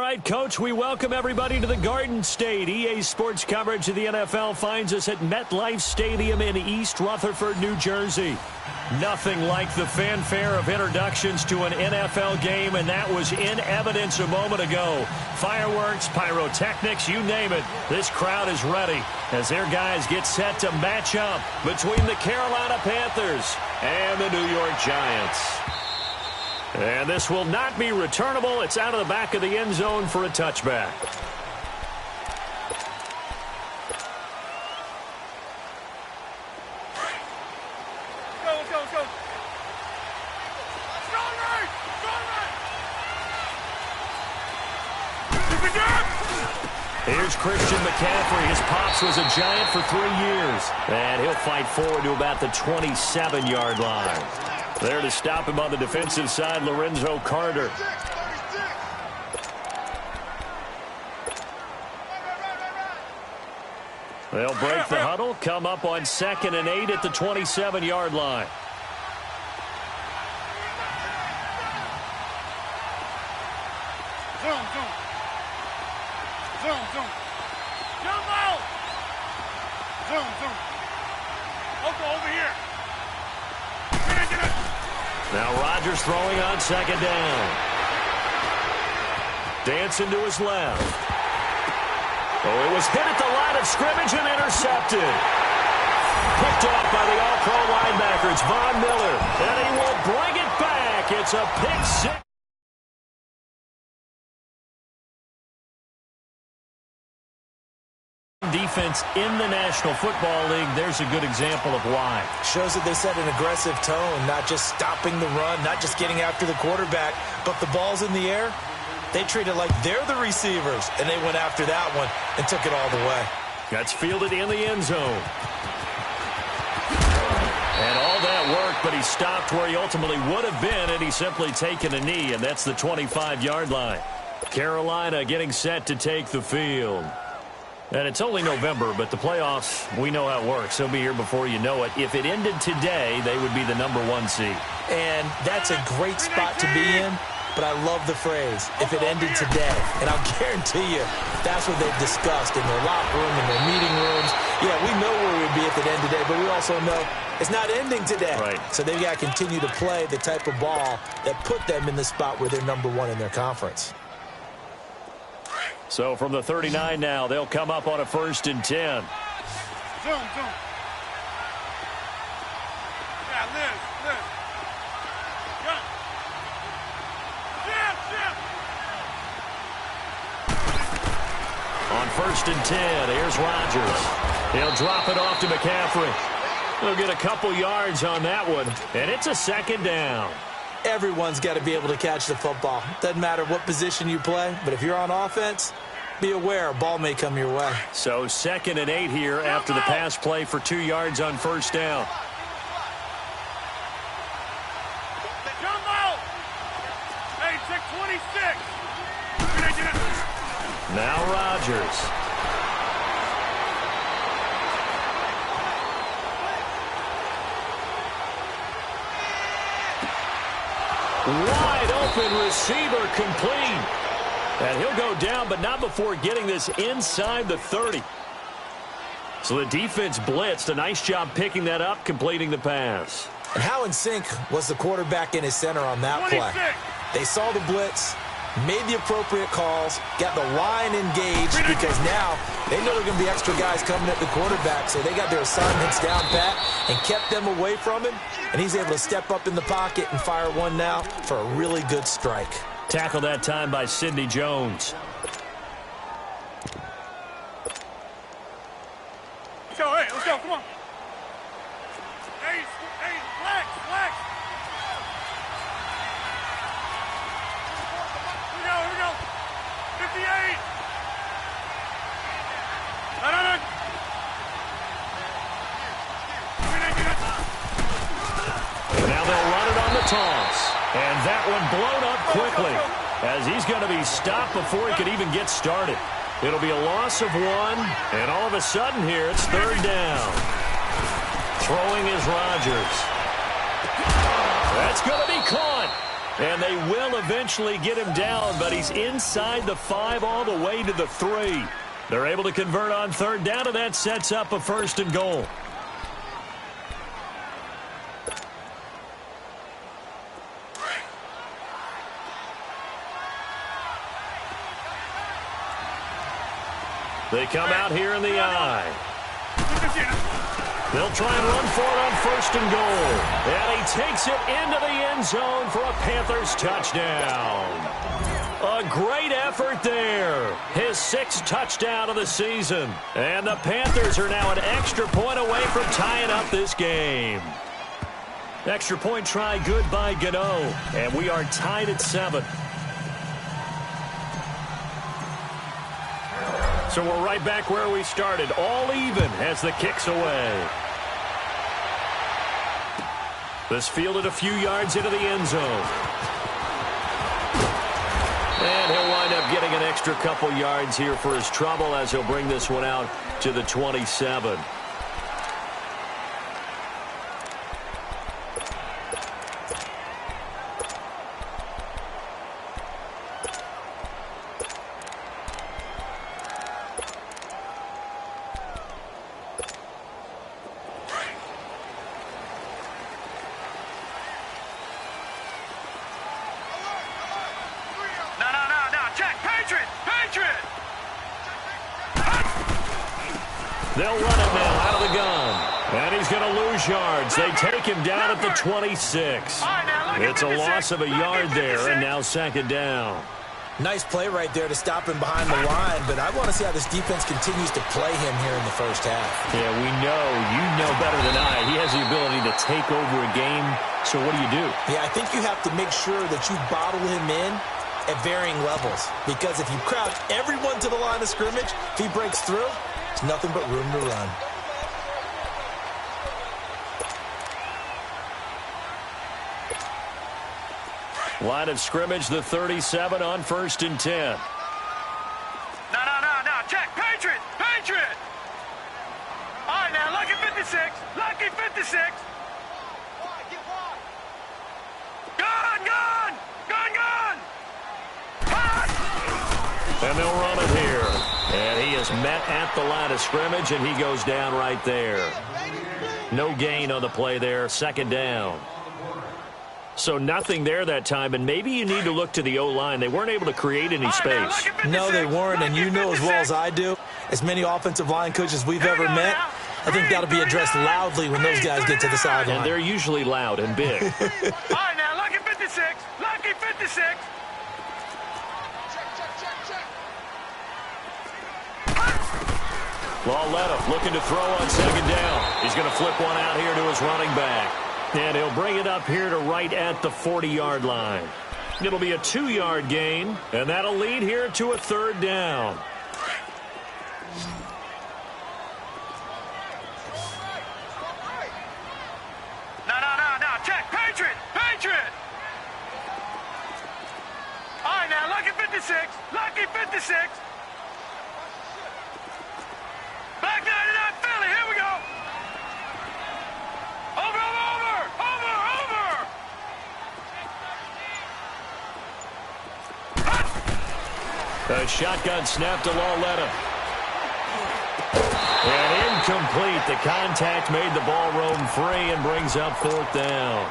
right, Coach, we welcome everybody to the Garden State. EA Sports coverage of the NFL finds us at MetLife Stadium in East Rutherford, New Jersey. Nothing like the fanfare of introductions to an NFL game, and that was in evidence a moment ago. Fireworks, pyrotechnics, you name it. This crowd is ready as their guys get set to match up between the Carolina Panthers and the New York Giants. And this will not be returnable. It's out of the back of the end zone for a touchback. Here's Christian McCaffrey. His pops was a Giant for 3 years. And he'll fight forward to about the 27-yard line. There to stop him on the defensive side, Lorenzo Carter. They'll break the huddle, come up on 2nd and 8 at the 27-yard line. Now Rodgers throwing on 2nd down. Dancing to his left. Oh, it was hit at the line of scrimmage and intercepted. Picked off by the All-Pro linebacker. It's Von Miller. And he will bring it back. It's a pick six. Defense in the National Football League. There's a good example of why. Shows that they set an aggressive tone, not just stopping the run, not just getting after the quarterback, but the ball's in the air. They treat it like they're the receivers, and they went after that one and took it all the way. That's fielded in the end zone. And all that work, but he stopped where he ultimately would have been, and he's simply taken a knee, and that's the 25-yard line. Carolina getting set to take the field. And it's only November, but the playoffs, we know how it works. They'll be here before you know it. If it ended today, they would be the #1 seed. And that's a great spot to be in, but I love the phrase, if it ended today. And I'll guarantee you, that's what they've discussed in their locker room, in their meeting rooms. Yeah, we know where we'd be if it ended today, but we also know it's not ending today. Right. So they've got to continue to play the type of ball that put them in the spot where they're #1 in their conference. So from the 39 now, they'll come up on a 1st and 10. Zoom. Yeah, Liz. Gun. Jim. On 1st and 10, here's Rodgers. He'll drop it off to McCaffrey. He'll get a couple yards on that one, and it's a 2nd down. Everyone's got to be able to catch the football. Doesn't matter what position you play, but if you're on offense, be aware a ball may come your way. So 2nd and 8 here after the pass play for 2 yards on 1st down. Jumbo! Hey, check 26. Now Rodgers. Wide open receiver complete. And he'll go down, but not before getting this inside the 30. So the defense blitzed. A nice job picking that up, completing the pass. And how in sync was the quarterback and his center on that 26. play? They saw the blitz, made the appropriate calls, got the line engaged, because now they know there are going to be extra guys coming at the quarterback, so they got their assignments down pat and kept them away from him, and he's able to step up in the pocket and fire one now for a really good strike. Tackle that time by Sidney Jones. Let's go, come on. Hey, flex. Here we go. 58. No. Now they'll run it on the toss. And that one blown up quickly as he's going to be stopped before he could even get started. It'll be a loss of 1, and all of a sudden here it's 3rd down. Throwing is Rodgers. That's going to be caught. And they will eventually get him down, but he's inside the 5 all the way to the 3. They're able to convert on third down, and that sets up a 1st and goal. They come out here in the eye. They'll try and run for it on 1st and goal. And he takes it into the end zone for a Panthers touchdown. A great effort there. His 6th touchdown of the season. And the Panthers are now an extra point away from tying up this game. Extra point try good by Gano. And we are tied at 7. So we're right back where we started, all even as the kick's away. This fielded a few yards into the end zone. And he'll wind up getting an extra couple yards here for his trouble as he'll bring this one out to the 27. They'll run it now out of the gun. And he's going to lose yards. They take him down at the 26. It's a loss of a yard there, and now 2nd down. Nice play right there to stop him behind the line, but I want to see how this defense continues to play him here in the first half. Yeah, we know. You know better than I. He has the ability to take over a game, so what do? Yeah, I think you have to make sure that you bottle him in at varying levels, because if you crowd everyone to the line of scrimmage, if he breaks through, there's nothing but room to run. Line of scrimmage, the 37 on 1st and 10. No. Check. Patriot. All right, now, lucky 56. Lucky 56. Gun. Pass. And they'll run it here. And he is met at the line of scrimmage, and he goes down right there. No gain on the play there. 2nd down. So nothing there that time, and maybe you need to look to the O-line. They weren't able to create any space. No, they weren't, and you know as well as I do, as many offensive line coaches we've ever met, I think that'll be addressed loudly when those guys get to the sideline. And they're usually loud and big. All right, now, lucky 56. Lucky 56. Lauletta looking to throw on 2nd down. He's going to flip one out here to his running back. And he'll bring it up here to right at the 40-yard line. It'll be a 2-yard gain, and that'll lead here to a 3rd down. No. Check. Patriot. All right, now, lucky 56. Lucky 56. Back 99 Philly. Here we go. Over. A shotgun snap to Lauletta. And incomplete. The contact made the ball roam free and brings up 4th down.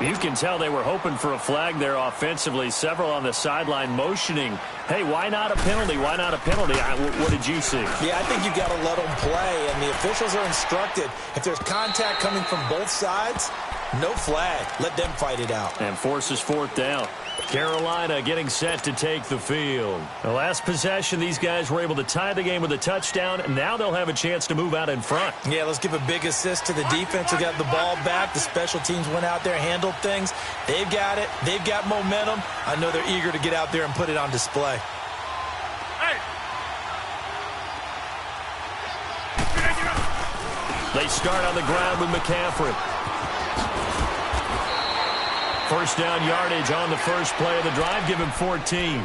You can tell they were hoping for a flag there offensively. Several on the sideline motioning, hey, why not a penalty? Why not a penalty? What did you see? Yeah, I think you got to let them play, and the officials are instructed. If there's contact coming from both sides, no flag. Let them fight it out. And forces 4th down. Carolina getting set to take the field. The last possession, these guys were able to tie the game with a touchdown. Now they'll have a chance to move out in front. Yeah, let's give a big assist to the defense who got the ball back. The special teams went out there, handled things. They've got it. They've got momentum. I know they're eager to get out there and put it on display. Hey. They start on the ground with McCaffrey. 1st down yardage on the first play of the drive. Give him 14.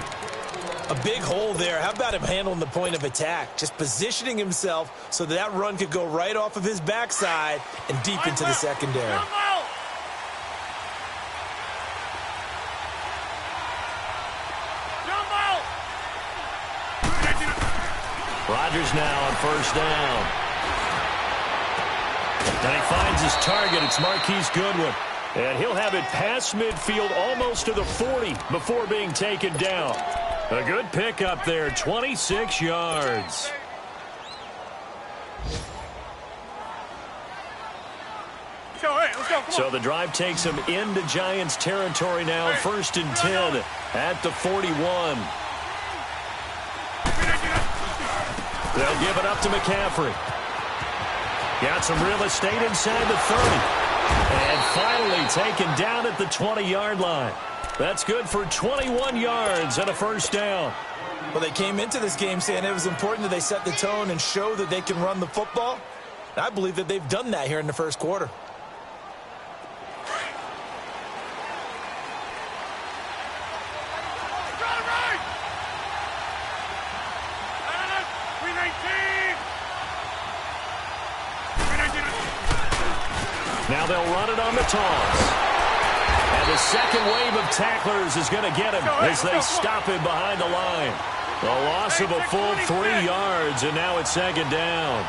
A big hole there. How about him handling the point of attack? Just positioning himself so that run could go right off of his backside and deep into the secondary. Rodgers now on first down. And he finds his target. It's Marquise Goodwin. And he'll have it past midfield almost to the 40 before being taken down. A good pickup there, 26 yards. So the drive takes him into Giants territory now, 1st and 10 at the 41. They'll give it up to McCaffrey. Got some real estate inside the 30. And finally taken down at the 20-yard line. That's good for 21 yards and a first down. Well, they came into this game saying it was important that they set the tone and show that they can run the football. I believe that they've done that here in the first quarter. Now they'll run it on the toss. And the second wave of tacklers is going to get him as they stop him behind the line. A loss of a full 3 yards, and now it's 2nd down.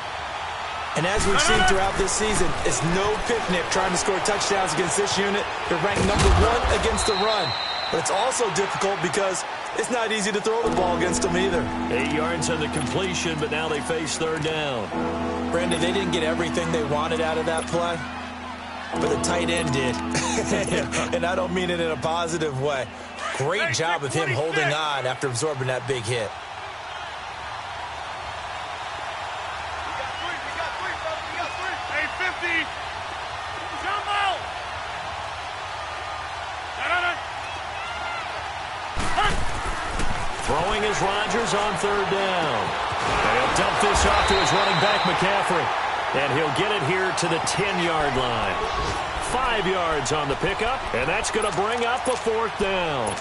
And as we've seen throughout this season, it's no picnic trying to score touchdowns against this unit. They're ranked number 1 against the run. But it's also difficult because it's not easy to throw the ball against them either. 8 yards on the completion, but now they face 3rd down. Brandon, they didn't get everything they wanted out of that play, but the tight end did. And I don't mean it in a positive way. Great job of him holding on after absorbing that big hit. Throwing is Rodgers on 3rd down. And he'll dump this off to his running back, McCaffrey. And he'll get it here to the 10-yard line. 5 yards on the pickup, and that's going to bring up a 4th down.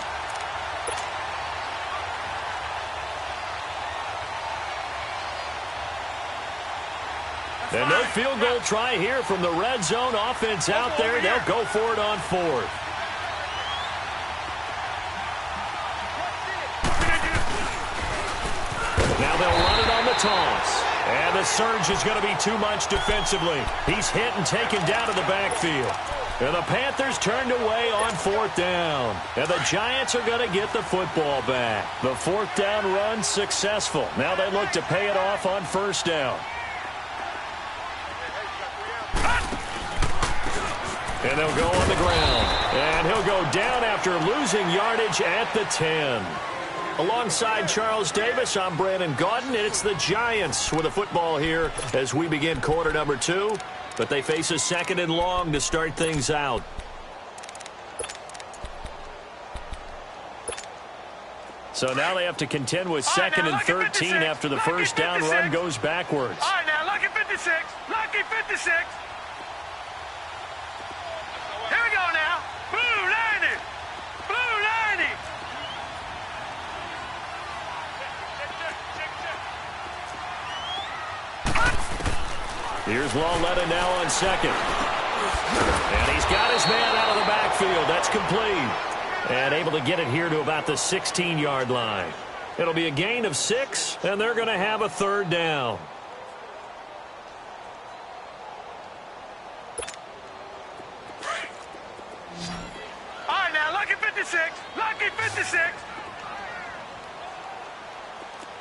And no field goal try here from the red zone. Offense out there. They'll go for it on 4th. Now they'll run it on the toss. And the surge is going to be too much defensively. He's hit and taken down to the backfield. And the Panthers turned away on 4th down. And the Giants are going to get the football back. The 4th down run successful. Now they look to pay it off on 1st down. And they'll go on the ground. And he'll go down after losing yardage at the 10. Alongside Charles Davis, I'm Brandon Gaudin, and it's the Giants with the football here as we begin quarter number 2. But they face a 2nd and long to start things out. So now they have to contend with 2nd and 13 after the first down run goes backwards. All right, now, lucky 56. Lucky 56. Here we go now. Blue 90. Blue 90. Here's Lawletta now on 2nd. And he's got his man out of the backfield. That's complete. And able to get it here to about the 16-yard line. It'll be a gain of 6, and they're going to have a 3rd down. All right, now, lucky 56. Lucky 56.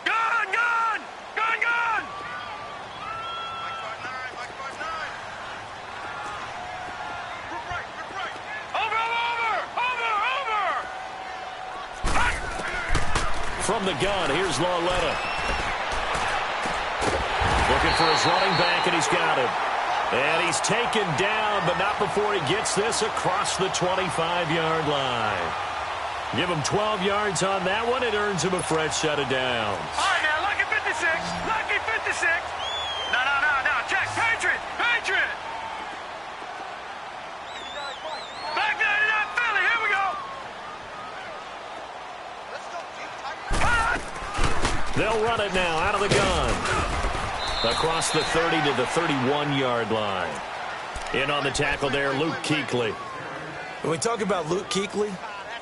Gun, gun. Gun, gun. From the gun, here's Lawletta. Looking for his running back, and he's got him. And he's taken down, but not before he gets this across the 25-yard line. Give him 12 yards on that one. It earns him a fresh set of downs. All right, now, lucky 56. Lucky 56. No. Check. Patriot. Patriot. Back 99 Philly. Here we go. They'll run it now out of the gun. Across the 30 to the 31-yard line. In on the tackle there, Luke Kuechly. When we talk about Luke Kuechly,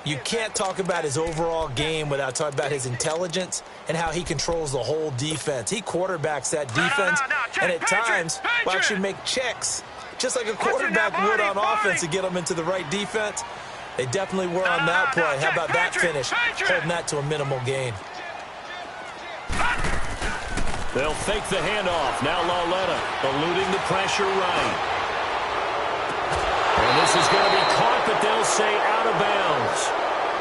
You can't talk about his overall game without talking about his intelligence and how he controls the whole defense. He quarterbacks that defense, and at times will actually make checks, just like a quarterback would on offense to get them into the right defense. They definitely were on that play. How about that finish? Holding that to a minimal gain. They'll fake the handoff. Now Lauletta eluding the pressure right. And this is going to be caught, but they'll say out of bounds.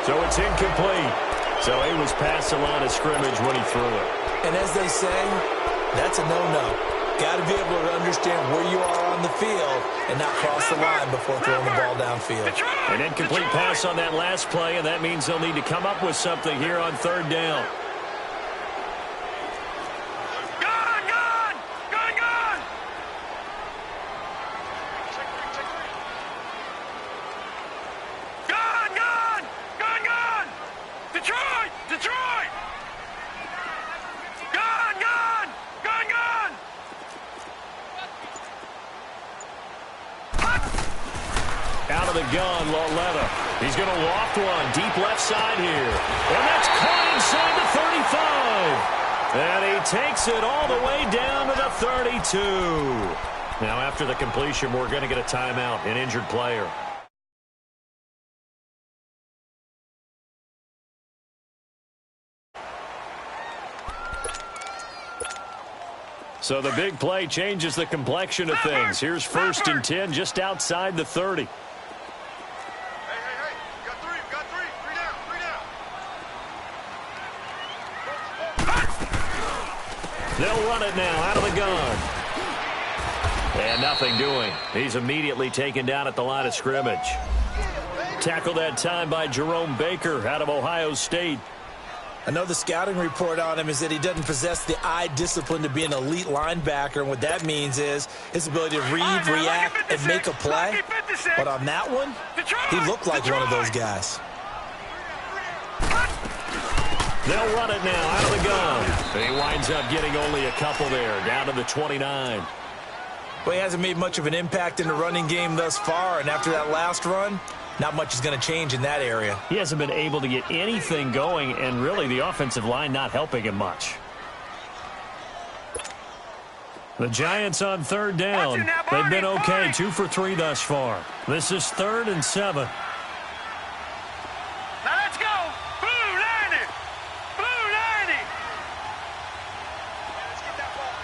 So it's incomplete. So he was past the line of scrimmage when he threw it. And as they say, that's a no-no. Got to be able to understand where you are on the field and not cross the line before throwing the ball downfield. An incomplete pass on that last play, and that means they'll need to come up with something here on third down. Out of the gun, Lauletta. He's going to loft one deep left side here. And that's caught inside the 35. And he takes it all the way down to the 32. Now, after the completion, we're going to get a timeout, an injured player. So the big play changes the complexion of things. Here's 1st and 10 just outside the 30. Hey, you got three down. They'll run it now out of the gun. And nothing doing. He's immediately taken down at the line of scrimmage. Tackled that time by Jerome Baker out of Ohio State. I know the scouting report on him is that he doesn't possess the eye discipline to be an elite linebacker, and what that means is his ability to read, react, and make a play. But on that one, he looked like one of those guys. They'll run it now out of the gun. He winds up getting only a couple there, down to the 29. Well, he hasn't made much of an impact in the running game thus far, and after that last run, not much is going to change in that area. He hasn't been able to get anything going, and really the offensive line not helping him much. The Giants on third down. They've been okay, 2 for 3 thus far. This is 3rd and 7. Now let's go. Blue 90. Blue 90. Let's get that ball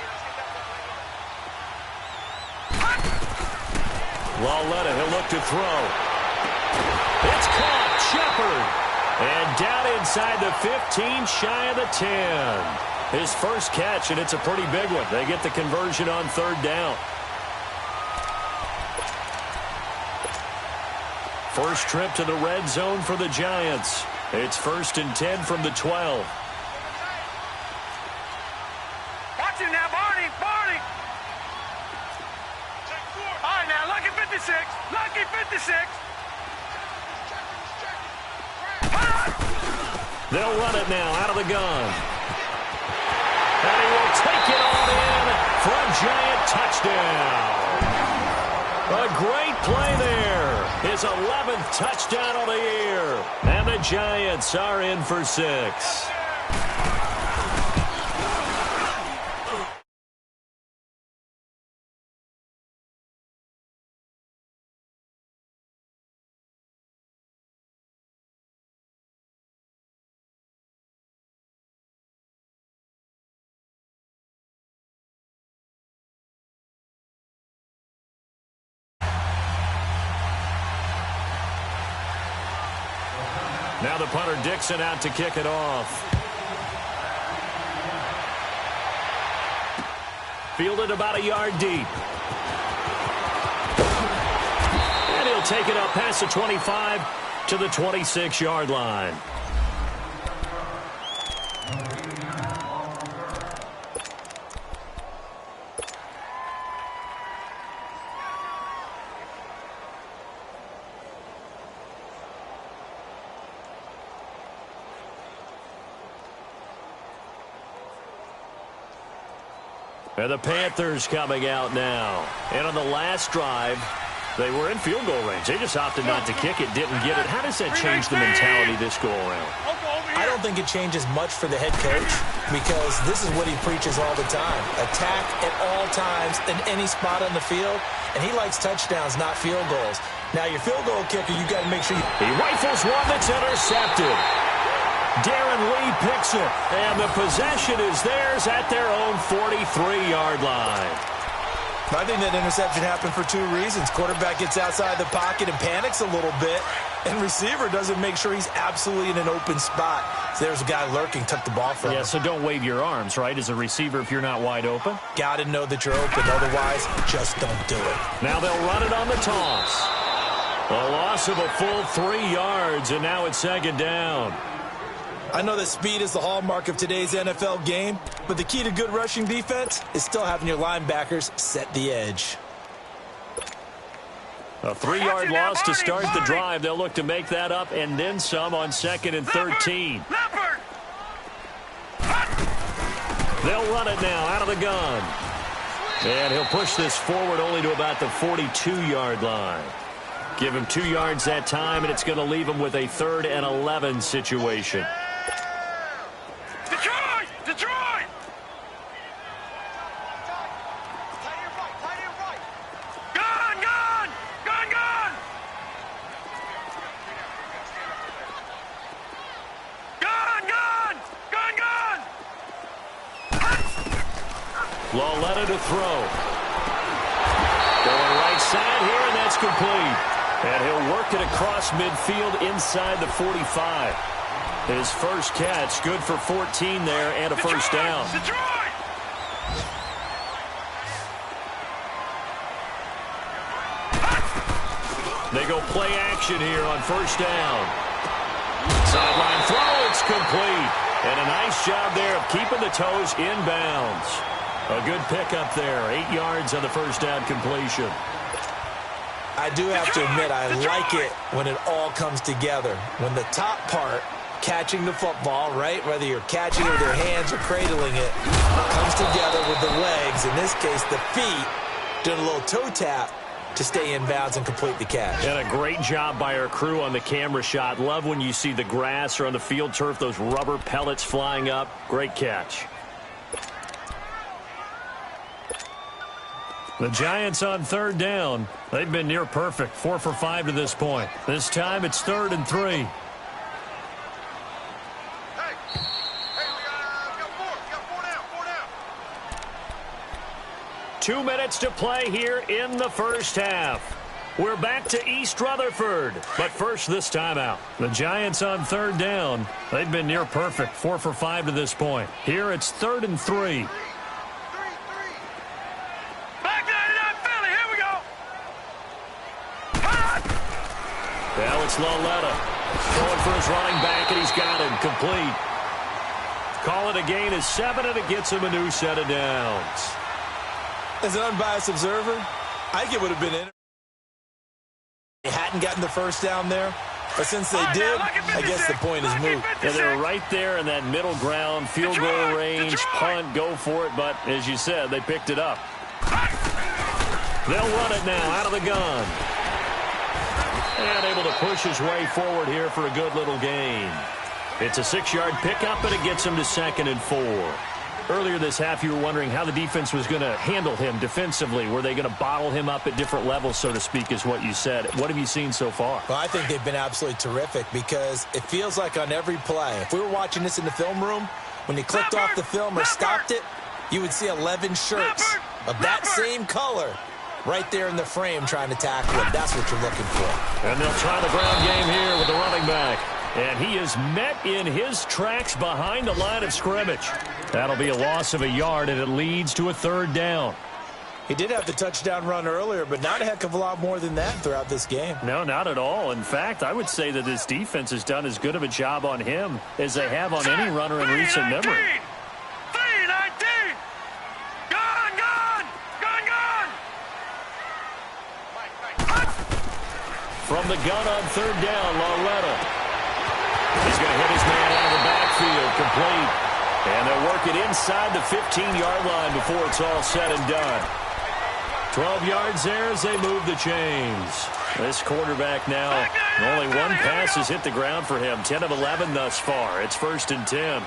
here. Lauletta, he'll look to throw. It's caught. Shepard. And down inside the 15, shy of the 10. His first catch, and it's a pretty big one. They get the conversion on third down. First trip to the red zone for the Giants. It's 1st and 10 from the 12. Watch it now, Barney. Barney. All right, now, lucky 56. Lucky 56. They'll run it now out of the gun. And he will take it all in for a Giant touchdown. A great play there. His 11th touchdown of the year. And the Giants are in for 6. Now the punter Dixon out to kick it off. Fielded about a yard deep. And he'll take it up past the 25 to the 26-yard line. And the Panthers coming out now. And on the last drive, They were in field goal range. They just opted not to kick it, didn't get it. How does that change the mentality this go-around? I don't think it changes much for the head coach because this is what he preaches all the time. Attack at all times in any spot on the field, and he likes touchdowns, not field goals. Now, your field goal kicker, you got to make sure you... He rifles one that's intercepted. Darren Lee picks it, and the possession is theirs at their own 43-yard line. I think that interception happened for two reasons. Quarterback gets outside the pocket and panics a little bit, and receiver doesn't make sure he's absolutely in an open spot. So there's a guy lurking, took the ball from him. Yeah, so don't wave your arms, right, as a receiver if you're not wide open. Got to know that you're open, otherwise just don't do it. Now they'll run it on the toss. A loss of a full 3 yards, and now it's second down. I know that speed is the hallmark of today's NFL game, but the key to good rushing defense is still having your linebackers set the edge. A 3-yard loss to start the drive. They'll look to make that up and then some on 2nd and 13. They'll run it now out of the gun. And he'll push this forward only to about the 42-yard line. Give him 2 yards that time, and it's going to leave him with a 3rd and 11 situation. Detroit! Gun! Lauletta to throw. Going right side here, and that's complete. And he'll work it across midfield inside the 45. His first catch, good for 14 there and a first down. They go play action here on first down. Sideline throw, it's complete. And a nice job there of keeping the toes inbounds. A good pickup there, 8 yards on the first down completion. I do have to admit, I like it when it all comes together. When the top part, catching the football, right, whether you're catching it with your hands or cradling it, comes together with the legs, in this case the feet, doing a little toe tap to stay in bounds and complete the catch. And a great job by our crew on the camera shot. Love when you see the grass or on the field turf, those rubber pellets flying up. Great catch. The Giants on third down. They've been near perfect, 4 for 5 to this point. This time it's 3rd and 3. 2 minutes to play here in the first half. We're back to East Rutherford, but first this timeout. The Giants on third down. They've been near perfect, 4 for 5 to this point. Here it's 3rd and 3. Now it's Lauletta. Going for his running back, and he's got him complete. Call it a gain of 7, and it gets him a new set of downs. As an unbiased observer, I think it would have been in. They hadn't gotten the first down there, but since they did, I guess the point is moot. Yeah, they're right there in that middle ground, field goal range, punt, go for it, but as you said, they picked it up. They'll run it now out of the gun. And able to push his way forward here for a good little gain. It's a 6-yard pickup, and it gets him to 2nd and 4. Earlier this half, you were wondering how the defense was going to handle him defensively. Were they going to bottle him up at different levels, so to speak, is what you said. What have you seen so far? Well, I think they've been absolutely terrific because it feels like on every play, if we were watching this in the film room, when you clicked off the film or stopped it, you would see 11 shirts of that same color right there in the frame trying to tackle him. That's what you're looking for. And they'll try the ground game here with the running back. And he is met in his tracks behind the line of scrimmage. That'll be a loss of a yard, and it leads to a 3rd down. He did have the touchdown run earlier, but not a heck of a lot more than that throughout this game. No, not at all. In fact, I would say that this defense has done as good of a job on him as they have on any runner in recent memory. 3-19! Gun! From the gun on 3rd down, Lauletta. He's going to hit his man out of the backfield, complete. And they'll work it inside the 15-yard line before it's all said and done. 12 yards there as they move the chains. This quarterback now, only one pass has hit the ground for him. 10 of 11 thus far. It's 1st and 10.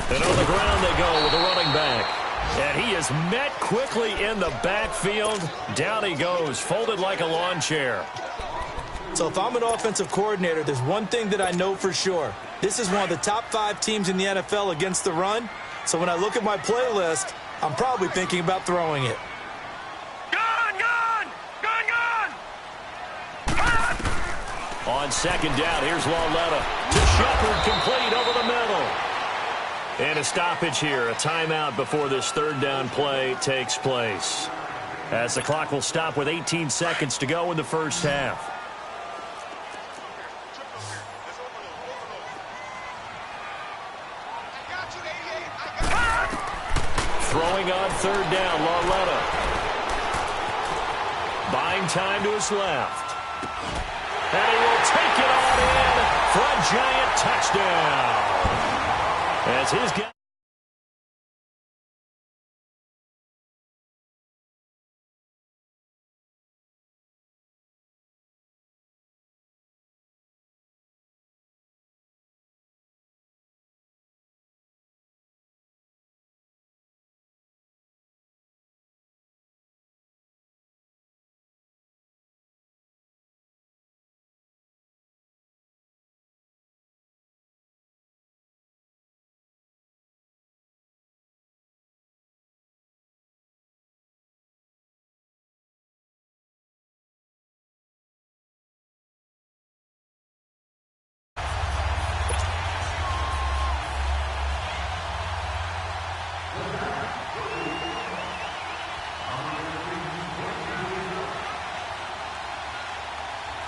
And on the ground they go with a running back. And he is met quickly in the backfield. Down he goes, folded like a lawn chair. So if I'm an offensive coordinator, there's one thing that I know for sure. This is one of the top 5 teams in the NFL against the run. So when I look at my playlist, I'm probably thinking about throwing it. On 2nd down, here's Lauletta to Shepard, complete over the middle. And a stoppage here, a timeout before this 3rd down play takes place. As the clock will stop with 18 seconds to go in the first half. Throwing on 3rd down, Lauletta. Buying time to his left. And he will take it on in for a giant touchdown. As his guy.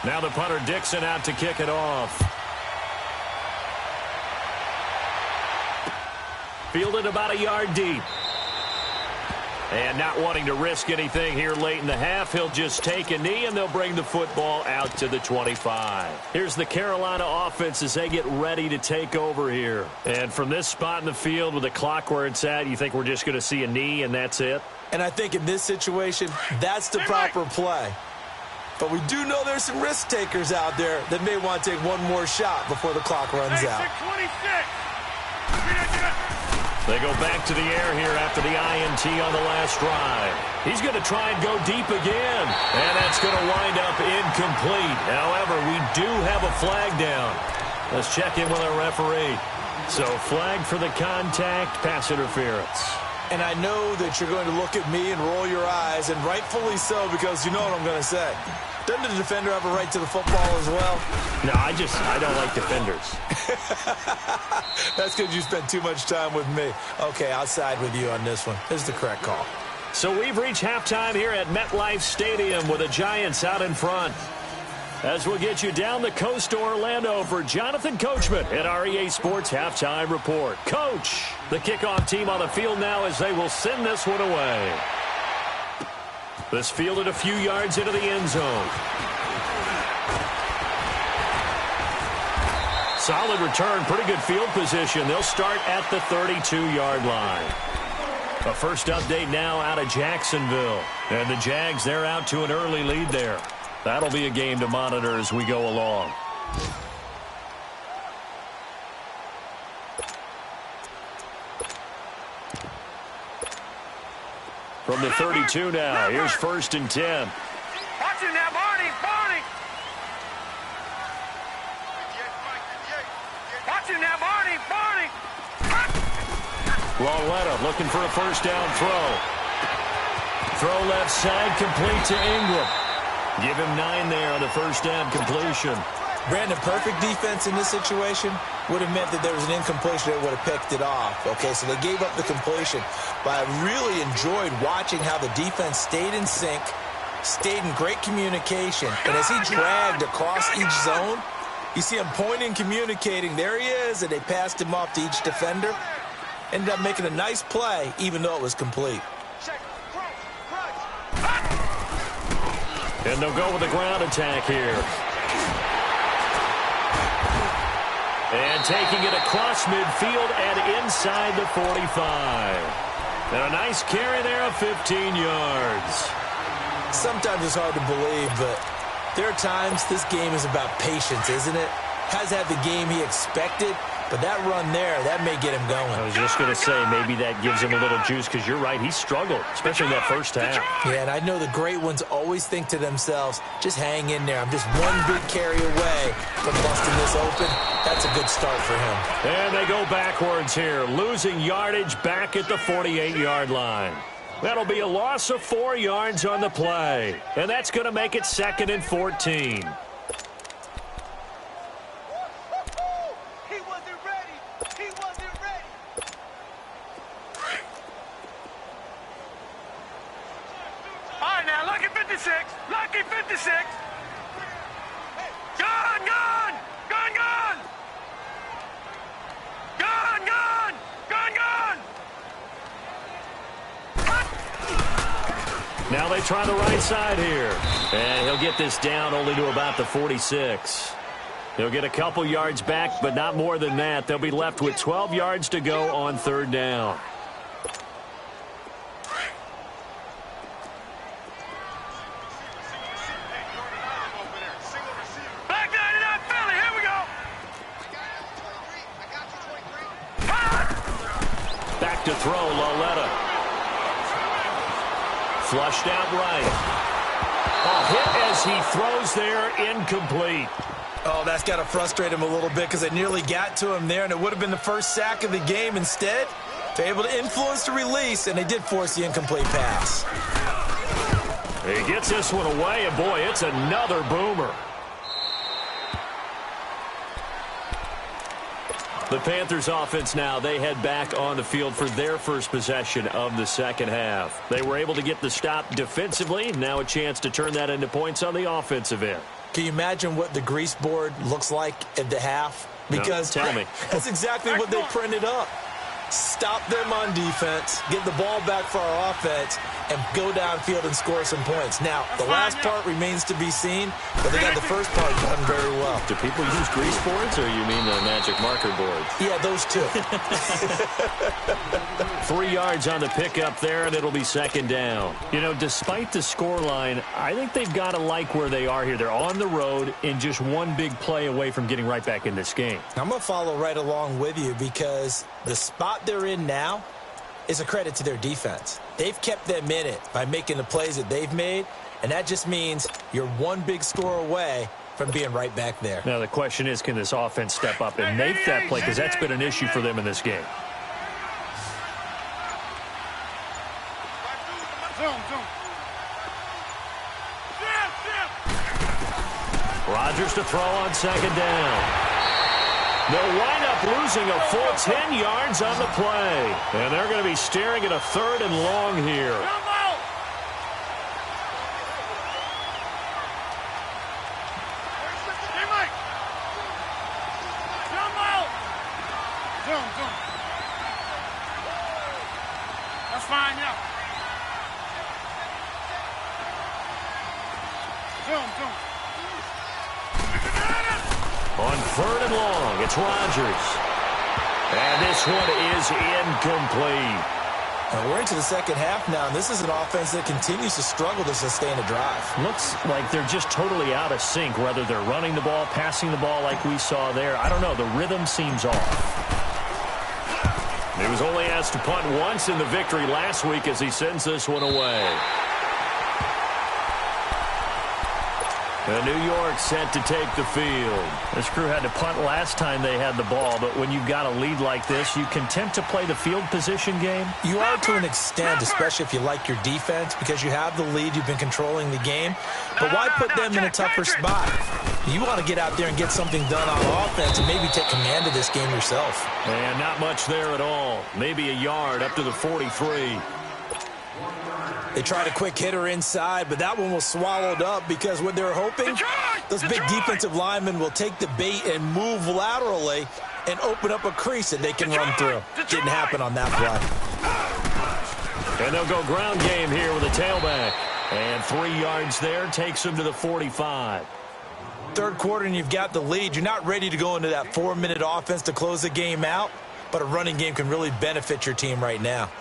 Now the punter Dixon out to kick it off. Fielded about a yard deep. And not wanting to risk anything here late in the half, he'll just take a knee, and they'll bring the football out to the 25. Here's the Carolina offense as they get ready to take over here. And from this spot in the field with the clock where it's at, you think we're just going to see a knee and that's it? And I think in this situation, that's the proper play. But we do know there's some risk takers out there that may want to take one more shot before the clock runs out. They go back to the air here after the INT on the last drive. He's going to try and go deep again. And that's going to wind up incomplete. However, we do have a flag down. Let's check in with our referee. So flag for the contact, pass interference. And I know that you're going to look at me and roll your eyes, and rightfully so, because you know what I'm going to say. Doesn't the defender have a right to the football as well? No, I don't like defenders. That's because you spent too much time with me. Okay, I'll side with you on this one. This is the correct call. So we've reached halftime here at MetLife Stadium with the Giants out in front. As we'll get you down the coast to Orlando for Jonathan Coachman at our EA Sports Halftime Report. Coach, the kickoff team on the field now as they will send this one away. This fielded a few yards into the end zone. Solid return, pretty good field position. They'll start at the 32-yard line. A first update now out of Jacksonville. And the Jags, they're out to an early lead there. That'll be a game to monitor as we go along. From the 32 now, here's 1st and 10. Watch him now, Barney. Watch him now, Barney. Lauletta looking for a first down throw. Throw left side, complete to Ingram. Give him 9 there on the first down completion. Brandon, perfect defense in this situation would have meant that there was an incompletion that would have picked it off. Okay, so they gave up the completion. But I really enjoyed watching how the defense stayed in sync, stayed in great communication. And as he dragged across each zone, you see him pointing, communicating. There he is, and they passed him off to each defender. Ended up making a nice play, even though it was complete. And they'll go with the ground attack here. And taking it across midfield and inside the 45. And a nice carry there of 15 yards. Sometimes it's hard to believe, but there are times this game is about patience, isn't it? Has had the game he expected, but that run there, that may get him going. I was just going to say, maybe that gives him a little juice, because you're right, he struggled, especially that first half. Yeah, and I know the great ones always think to themselves, just hang in there. I'm just one big carry away from busting this open. That's a good start for him. And they go backwards here, losing yardage back at the 48-yard line. That'll be a loss of 4 yards on the play, and that's going to make it 2nd and 14. Lucky 56. Gone, gone, gone, gone. Gone, gone, gone, gone. Now they try the right side here. And he'll get this down only to about the 46. He'll get a couple yards back, but not more than that. They'll be left with 12 yards to go on 3rd down. To throw, Loletta. Flushed out right. A hit as he throws there, incomplete. Oh, that's got to frustrate him a little bit because they nearly got to him there, and it would have been the first sack of the game. Instead, they're able to influence the release, and they did force the incomplete pass. He gets this one away, and boy, it's another boomer. The Panthers offense now, they head back on the field for their first possession of the second half. They were able to get the stop defensively. Now a chance to turn that into points on the offensive end. Can you imagine what the grease board looks like at the half? Because no, tell me. That's exactly what they printed up. Stop them on defense, get the ball back for our offense, and go downfield and score some points. Now, the last part remains to be seen, but they got the first part done very well. Do people use grease boards, or you mean the magic marker boards? Yeah, those two. 3 yards on the pickup there, and it'll be 2nd down. You know, despite the scoreline, I think they've got to like where they are here. They're on the road and just one big play away from getting right back in this game. I'm going to follow right along with you because the spot they're in now is a credit to their defense. They've kept them in it by making the plays that they've made, and that just means you're one big score away from being right back there. Now the question is, can this offense step up and make that play, because that's been an issue for them in this game. Rodgers to throw on 2nd down. They'll wind up losing a full 10 yards on the play. And they're going to be staring at a 3rd and long here. That's fine, yeah. On 3rd and long, it's Rodgers. And this one is incomplete. And we're into the second half now, and this is an offense that continues to struggle to sustain a drive. Looks like they're just totally out of sync, whether they're running the ball, passing the ball like we saw there. I don't know. The rhythm seems off. He was only asked to punt once in the victory last week as he sends this one away. And New York set to take the field. This crew had to punt last time they had the ball, but when you've got a lead like this, you content to play the field position game? You are to an extent, especially if you like your defense, because you have the lead, you've been controlling the game. But why put them in a tougher spot? You want to get out there and get something done on offense and maybe take command of this game yourself. And not much there at all. Maybe a yard up to the 43. They tried a quick hitter inside, but that one was swallowed up because what they're hoping, those big defensive linemen will take the bait and move laterally and open up a crease that they can run through. Didn't happen on that play. And they'll go ground game here with a tailback. And 3 yards there takes them to the 45. Third quarter and you've got the lead. You're not ready to go into that 4-minute offense to close the game out, but a running game can really benefit your team right now.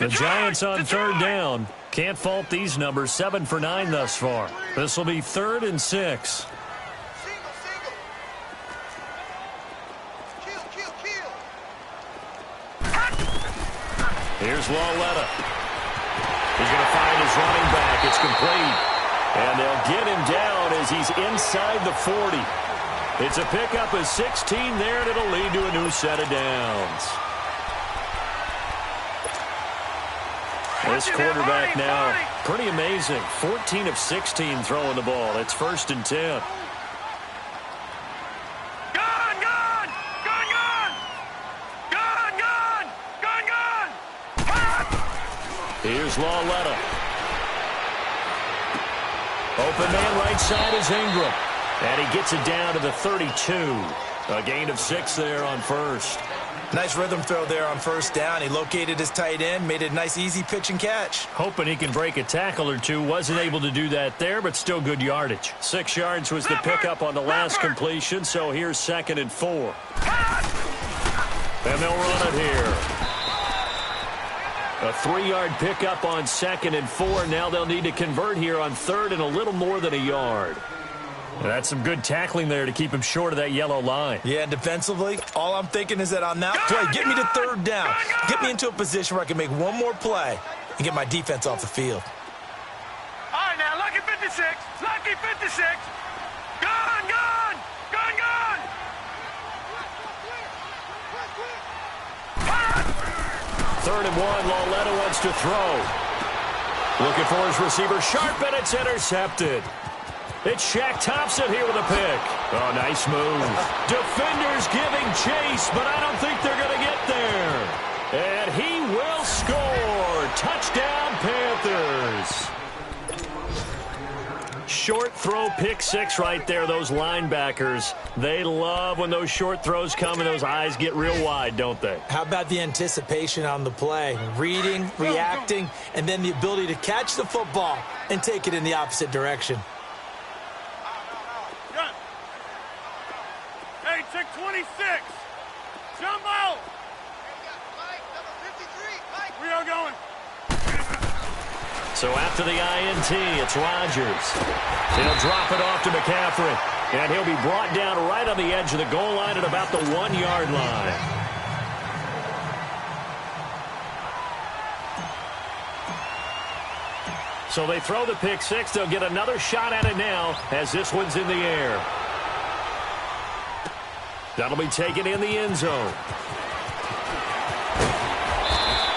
The Giants on third down. Can't fault these numbers. 7 for 9 thus far. This will be 3rd and 6. Here's Lauletta. He's going to find his running back. It's complete. And they'll get him down as he's inside the 40. It's a pickup of 16 there, and it'll lead to a new set of downs. This quarterback now, pretty amazing. 14 of 16 throwing the ball. It's 1st and 10. Here's Lauletta. Open man right side is Ingram. And he gets it down to the 32. A gain of 6 there on 1st. Nice rhythm throw there on 1st down. He located his tight end, made it a nice easy pitch and catch. Hoping he can break a tackle or two. Wasn't able to do that there, but still good yardage. 6 yards was the pickup on the last completion, so here's 2nd and 4. And they'll run it here. A 3-yard pickup on 2nd and 4. Now they'll need to convert here on 3rd and a little more than a yard. That's some good tackling there to keep him short of that yellow line. Yeah, defensively, all I'm thinking is that on that play, get me to 3rd down. Get me into a position where I can make one more play and get my defense off the field. All right, now, lucky 56. Lucky 56. Gone, gone. Gone, gone. 3rd and 1, Lauletta wants to throw. Looking for his receiver, sharp, and it's intercepted. It's Shaq Thompson here with a pick. Oh, nice move. Defenders giving chase, but I don't think they're going to get there. And he will score. Touchdown, Panthers. Short throw, pick 6 right there. Those linebackers, they love when those short throws come and those eyes get real wide, don't they? How about the anticipation on the play? Reading, reacting, and then the ability to catch the football and take it in the opposite direction. Hey, check 26. Jump out. We are going. So after the INT, it's Rodgers. He'll drop it off to McCaffrey. And he'll be brought down right on the edge of the goal line at about the 1-yard line. So they throw the pick 6. They'll get another shot at it now as this one's in the air. That'll be taken in the end zone.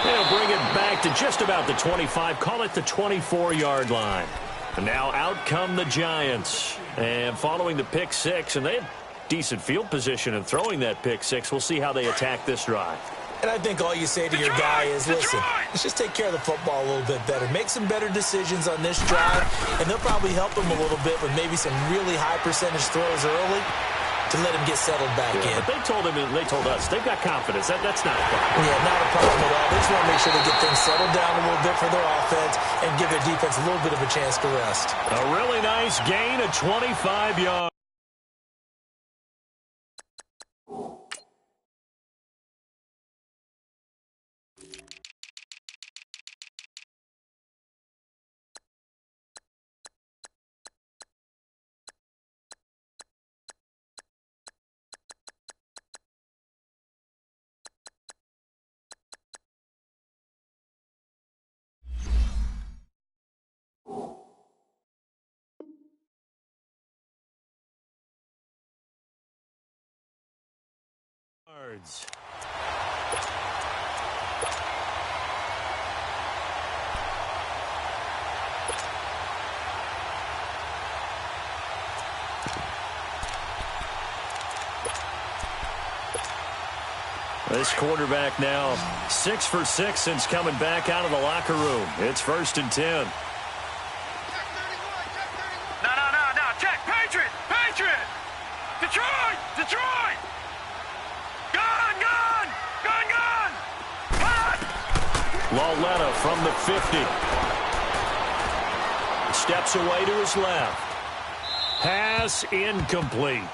They'll bring it back to just about the 25. Call it the 24-yard line. And now out come the Giants. And following the pick 6, and they have decent field position in throwing that pick 6. We'll see how they attack this drive. And I think all you say to your guy is, listen, let's just take care of the football a little bit better. Make some better decisions on this drive, and they'll probably help him a little bit with maybe some really high percentage throws early to let him get settled back in. But they told him, and they told us, they've got confidence. That's not a problem. Yeah, not a problem at all. They just want to make sure they get things settled down a little bit for their offense and give their defense a little bit of a chance to rest. A really nice gain of 25 yards. This quarterback now 6 for 6 since coming back out of the locker room. It's 1st and 10. No. Check. Patriot. Detroit. Gone. Lauletta from the 50. Steps away to his left. Pass incomplete.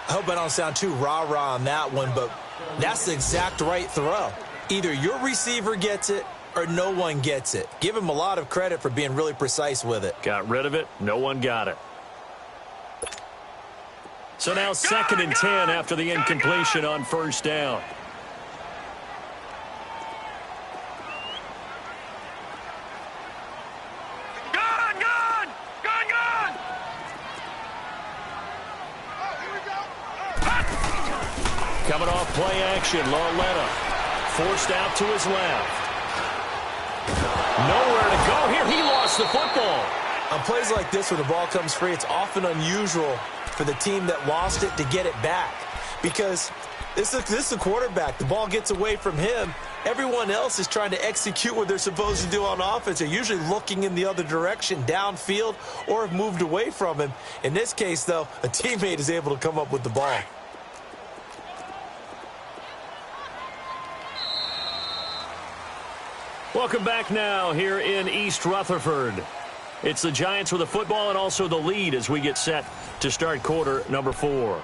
I hope I don't sound too rah-rah on that one, but that's the exact right throw. Either your receiver gets it or no one gets it. Give him a lot of credit for being really precise with it. Got rid of it. No one got it. So now 2nd and 10 after the incompletion on first down. Coming off play action, Lauletta forced out to his left. Nowhere to go here. He lost the football. On plays like this, when the ball comes free, it's often unusual for the team that lost it to get it back. Because this is the quarterback. The ball gets away from him. Everyone else is trying to execute what they're supposed to do on offense. They're usually looking in the other direction, downfield, or have moved away from him. In this case, though, a teammate is able to come up with the ball. Welcome back now here in East Rutherford. It's the Giants with the football and also the lead as we get set to start quarter number 4.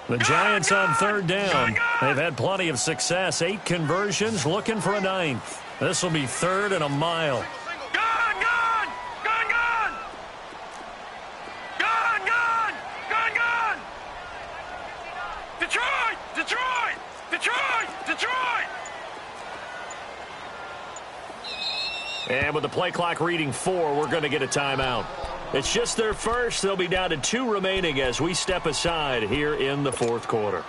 The Giants on 3rd down. They've had plenty of success. 8 conversions, looking for a 9th. This will be 3rd and a mile. Gone, gone! Gone, gone! Gone, gone! Gone, gone! Detroit! Detroit! Detroit! Detroit! And with the play clock reading 4, we're going to get a timeout. It's just their first. They'll be down to 2 remaining as we step aside here in the 4th quarter.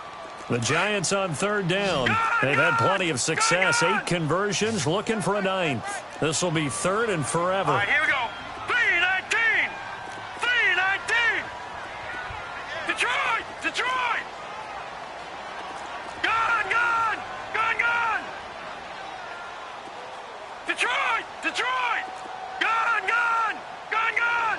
The Giants on 3rd down. They've had plenty of success. 8 conversions, looking for a 9th. This will be 3rd and forever. All right, here we go. 3-19! 3-19! Detroit! Detroit! Gone, gone! Gone, gone! Detroit! Detroit! Gone, gone! Gone, gone!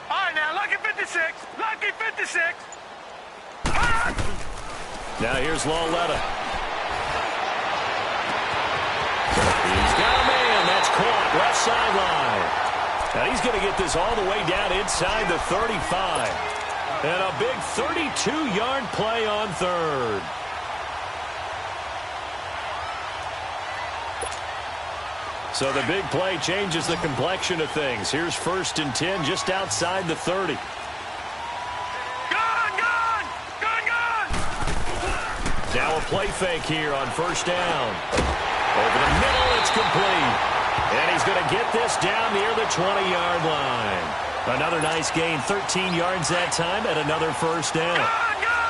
All right, now, lucky 56. Lucky 56. Ah! Now here's Lauletta. He's got a man. That's caught. Left sideline. Now he's going to get this all the way down inside the 35. And a big 32-yard play on 3rd. So the big play changes the complexion of things. Here's 1st and 10 just outside the 30. Gone, gone! Gone, gone! Now a play fake here on 1st down. Over the middle, it's complete. And he's going to get this down near the 20-yard line. Another nice gain, 13 yards that time, and another 1st down.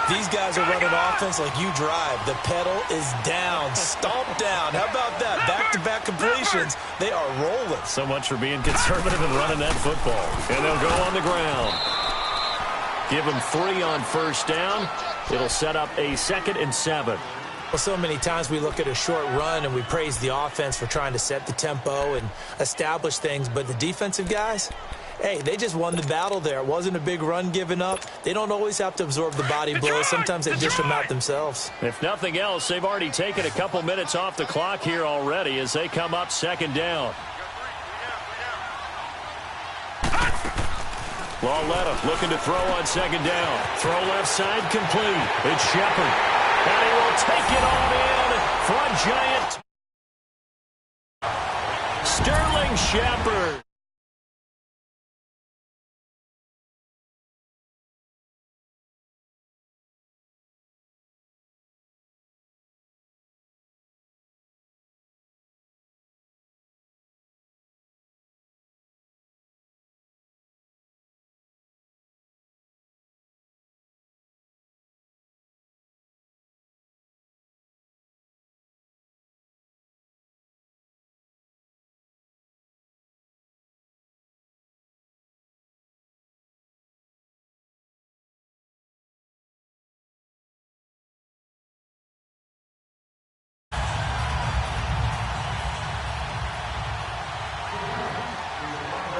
These guys are running offense like you drive. The pedal is down, stomped down. How about that? Back-to-back completions. They are rolling. So much for being conservative and running that football. And they'll go on the ground. Give them 3 on 1st down. It'll set up a 2nd and 7. Well, so many times we look at a short run and we praise the offense for trying to set the tempo and establish things. But the defensive guys, hey, they just won the battle there. It wasn't a big run given up. They don't always have to absorb the body blows. Sometimes they dish them out themselves. If nothing else, they've already taken a couple minutes off the clock here already as they come up 2nd down. Lauletta looking to throw on 2nd down. Throw left side complete. It's Shepard. And he will take it on in for a Giant. Sterling Shepard.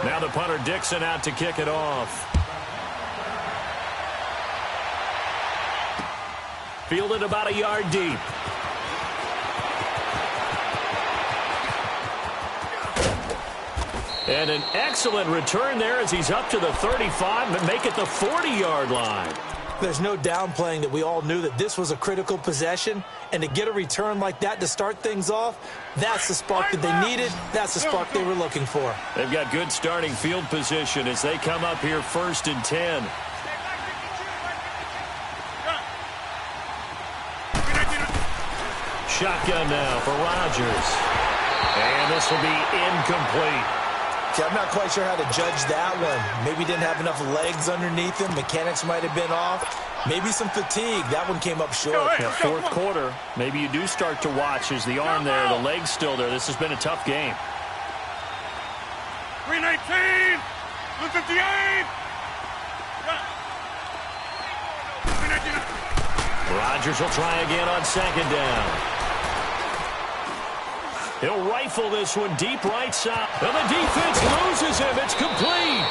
Now the punter Dixon out to kick it off. Fielded about a yard deep. And an excellent return there as he's up to the 35 and make it the 40-yard line. There's no downplaying that we all knew that this was a critical possession, and to get a return like that to start things off, that's the spark that they needed. That's the spark they were looking for. They've got good starting field position as they come up here 1st and 10. Shotgun now for Rodgers. And this will be incomplete. I'm not quite sure how to judge that one. Maybe didn't have enough legs underneath him. Mechanics might have been off. Maybe some fatigue. That one came up short. Now, 4th quarter, maybe you do start to watch as the arm there, the leg's still there. This has been a tough game. 319, 158. Rodgers will try again on 2nd down. He'll rifle this one deep right side. And the defense loses him. It's complete.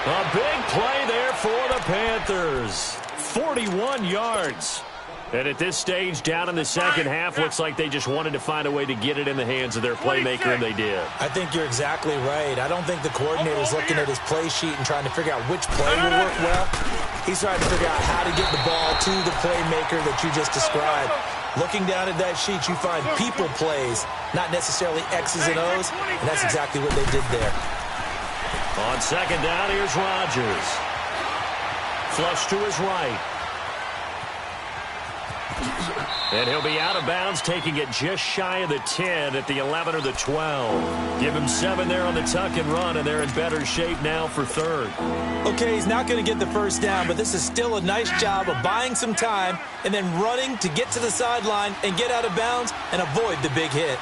A big play there for the Panthers. 41 yards. And at this stage, down in the second half, looks like they just wanted to find a way to get it in the hands of their playmaker, and they did. I think you're exactly right. I don't think the coordinator's looking at his play sheet and trying to figure out which play will work well. He's trying to figure out how to get the ball to the playmaker that you just described. Looking down at that sheet, you find people plays, not necessarily X's and O's, and that's exactly what they did there. On 2nd down, here's Rodgers. Flush to his right. And he'll be out of bounds, taking it just shy of the 10 at the 11 or the 12. Give him 7 there on the tuck and run, and they're in better shape now for 3rd. Okay, he's not going to get the first down, but this is still a nice job of buying some time and then running to get to the sideline and get out of bounds and avoid the big hit.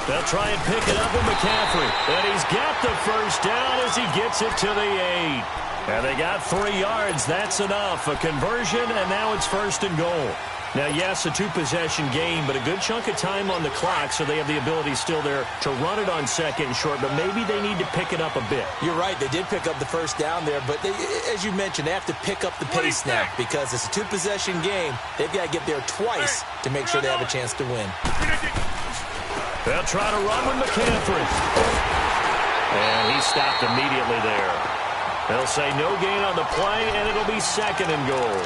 They'll try and pick it up with McCaffrey. And he's got the first down as he gets it to the 8. And they got 3 yards. That's enough. A conversion, and now it's 1st and goal. Now, yes, a 2-possession game, but a good chunk of time on the clock, so they have the ability still there to run it on 2nd and short, but maybe they need to pick it up a bit. You're right. They did pick up the first down there, but as you mentioned, they have to pick up the pace now because it's a 2-possession game. They've got to get there twice to make sure they have a chance to win. They'll try to run with McCaffrey. And he stopped immediately there. They'll say no gain on the play, and it'll be 2nd and goal.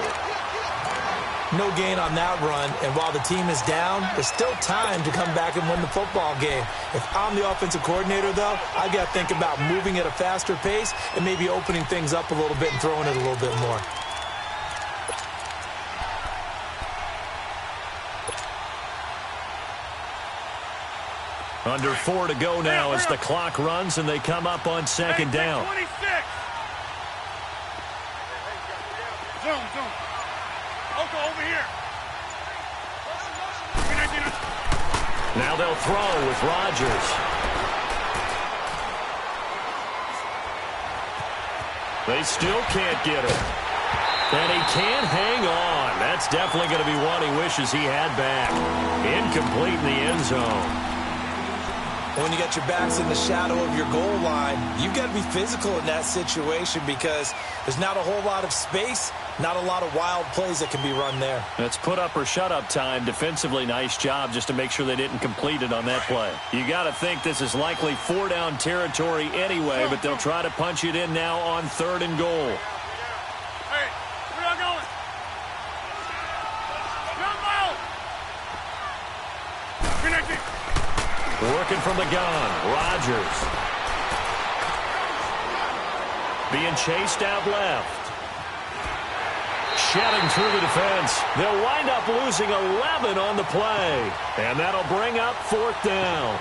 No gain on that run, and while the team is down, there's still time to come back and win the football game. If I'm the offensive coordinator, though, I've got to think about moving at a faster pace and maybe opening things up a little bit and throwing it a little bit more. Under 4 to go now as the clock runs, and they come up on 2nd down. 26. Zoom. Oko, over here. Now they'll throw with Rodgers. They still can't get him. And he can't hang on. That's definitely going to be one he wishes he had back. Incomplete in the end zone. When you got your backs in the shadow of your goal line, you've got to be physical in that situation because there's not a whole lot of space, not a lot of wild plays that can be run there. That's put up or shut up time. Defensively, nice job just to make sure they didn't complete it on that play. You got to think this is likely 4-down territory anyway, but they'll try to punch it in now on 3rd and goal. Hey, where y'all going? Jump out! Connecting. Working from the gun, Rodgers. Being chased out left. Shedding through the defense. They'll wind up losing 11 on the play. And that'll bring up 4th down.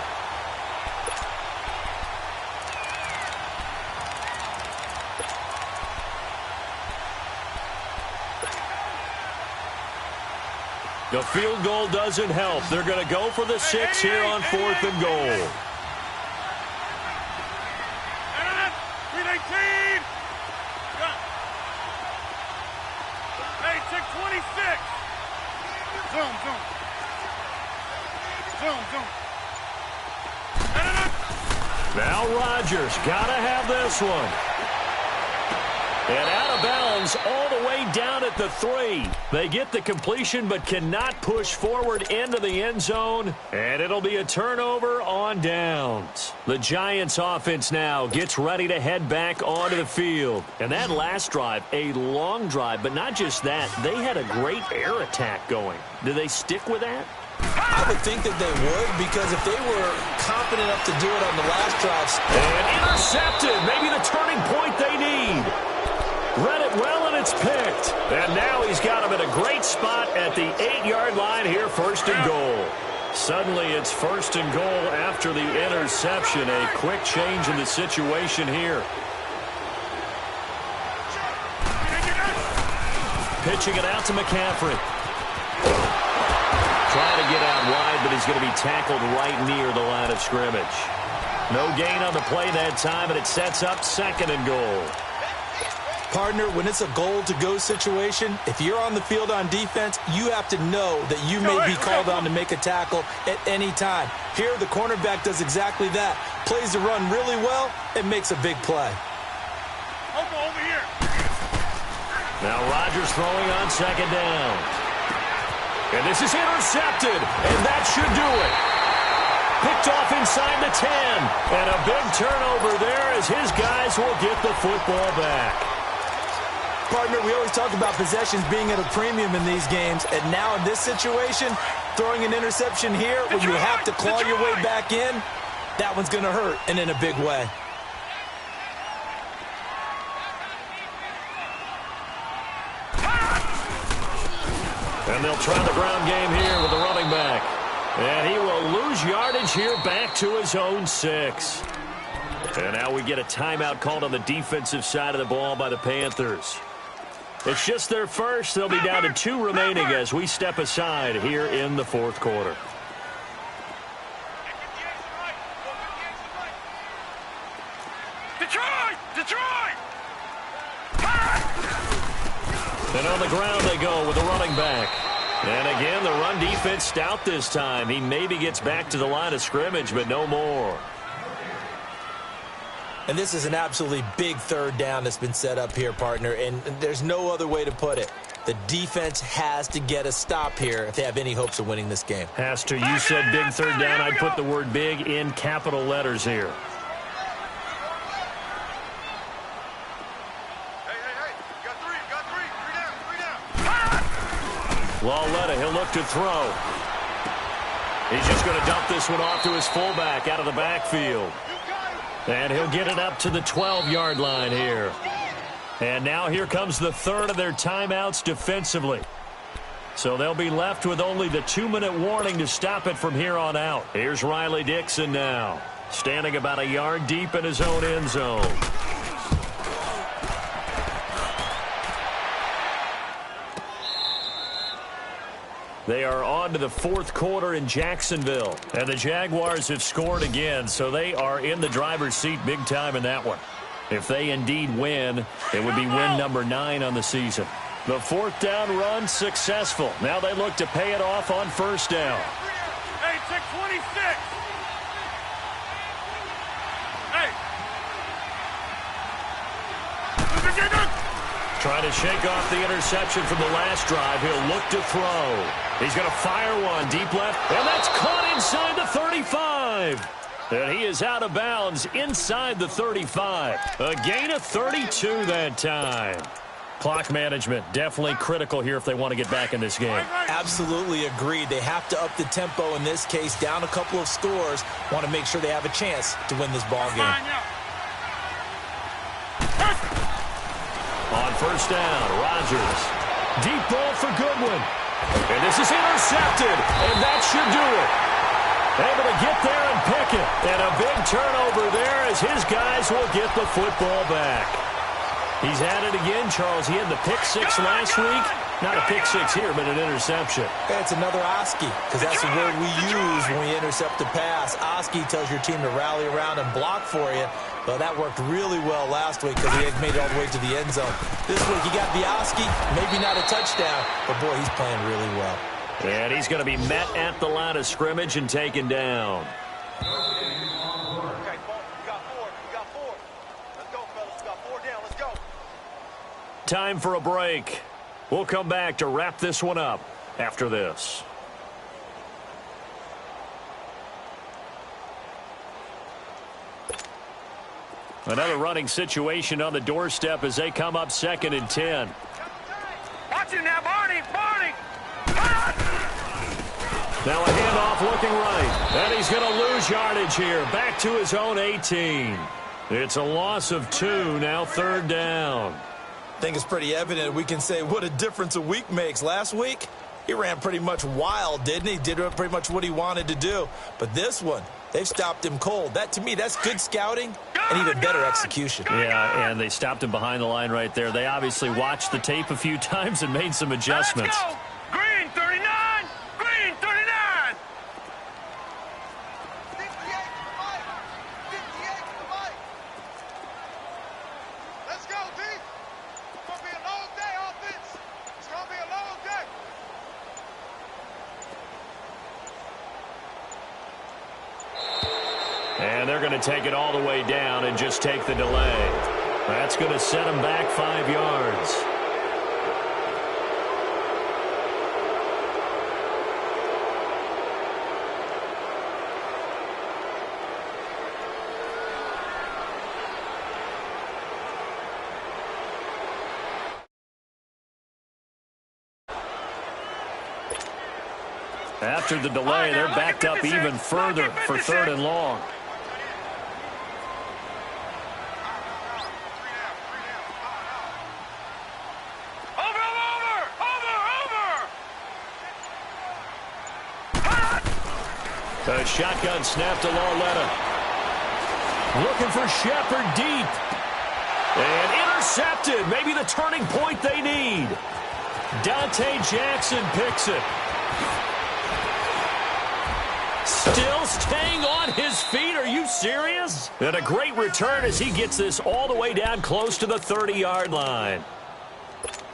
The field goal doesn't help. They're going to go for the 6 here on 4th and goal. 319. Hey, check 26. Zoom. Zoom. Now Rodgers got to have this one. And out of bounds downs all the way down at the 3. They get the completion but cannot push forward into the end zone, and it'll be a turnover on downs. The Giants offense now gets ready to head back onto the field. And that last drive, a long drive, but not just that. They had a great air attack going. Do they stick with that? I would think that they would, because if they were confident enough to do it on the last drive. And intercepted. Maybe the turning point they need. Read it well, and it's picked. And now he's got him in a great spot at the 8-yard line here, 1st and goal. Suddenly it's 1st and goal after the interception. A quick change in the situation here. Pitching it out to McCaffrey. Trying to get out wide, but he's going to be tackled right near the line of scrimmage. No gain on the play that time, and it sets up 2nd and goal. Partner, when it's a goal-to-go situation, if you're on the field on defense, you have to know that you may be called on to make a tackle at any time. Here, the cornerback does exactly that. Plays the run really well and makes a big play. Over here. Now Rodgers throwing on 2nd down. And this is intercepted, and that should do it. Picked off inside the 10. And a big turnover there as his guys will get the football back. Partner, we always talk about possessions being at a premium in these games, and now in this situation, throwing an interception here when you have to claw your way back in, that one's going to hurt, and in a big way. And they'll try the ground game here with the running back. And he will lose yardage here back to his own 6. And now we get a timeout called on the defensive side of the ball by the Panthers. It's just their first. They'll be down to 2 remaining as we step aside here in the 4th quarter. Detroit! And on the ground they go with the running back. And again, the run defense stout this time. He maybe gets back to the line of scrimmage, but no more. And this is an absolutely big 3rd down that's been set up here, partner, and there's no other way to put it. The defense has to get a stop here if they have any hopes of winning this game. Has to. You said big 3rd down. I'd put the word big in capital letters here. Lauletta, he'll look to throw. He's just going to dump this one off to his fullback out of the backfield. And he'll get it up to the 12-yard line here. And now here comes the 3rd of their timeouts defensively. So they'll be left with only the 2-minute warning to stop it from here on out. Here's Riley Dixon now, standing about a yard deep in his own end zone. They are on to the 4th quarter in Jacksonville. And the Jaguars have scored again, so they are in the driver's seat big time in that one. If they indeed win, it would be win number 9 on the season. The 4th down run successful. Now they look to pay it off on 1st down. Hey, 626. Hey. Trying to shake off the interception from the last drive. He'll look to throw. He's going to fire one deep left, and that's caught inside the 35. And he is out of bounds inside the 35. A gain of 32 that time. Clock management definitely critical here if they want to get back in this game. Absolutely agreed. They have to up the tempo in this case, down a couple of scores. Want to make sure they have a chance to win this ball game. On 1st down, Rodgers. Deep ball for Goodwin. And this is intercepted, and that should do it. Able to get there and pick it. And a big turnover there as his guys will get the football back. He's had it again, Charles. He had the pick 6 last week. Not a pick 6 here, but an interception. It's another Oski, because that's the word we use when we intercept a pass. Oski tells your team to rally around and block for you. But that worked really well last week because he had made it all the way to the end zone. This week he got the Oski, maybe not a touchdown, but boy, he's playing really well. And he's going to be met at the line of scrimmage and taken down. Okay, we got 4. Let's go, fellas. We got 4 down. Let's go. time for a break. We'll come back to wrap this one up after this. Another running situation on the doorstep as they come up 2nd and 10. Watch him now, Barney! Barney! Now a handoff looking right. And he's going to lose yardage here. Back to his own 18. It's a loss of 2, now 3rd down. I think it's pretty evident we can say what a difference a week makes. Last week, he ran pretty much wild, didn't he? Did pretty much what he wanted to do. But this one, they've stopped him cold. That, to me, that's good scouting and even better execution. Yeah, and they stopped him behind the line right there. They obviously watched the tape a few times and made some adjustments. Let's go! Green 39! Green 39! 58 for Mike! 58 for Mike! Let's go, D! It's going to be a long day, offense! It's going to be a long day! And they're going to take it all the way down and just take the delay. That's going to set them back 5 yards. After the delay, they're backed up even further for 3rd and long. A shotgun snap to Lauletta. Looking for Shepard deep. And intercepted. Maybe the turning point they need. Dante Jackson picks it. Still staying on his feet. Are you serious? And a great return as he gets this all the way down close to the 30-yard line.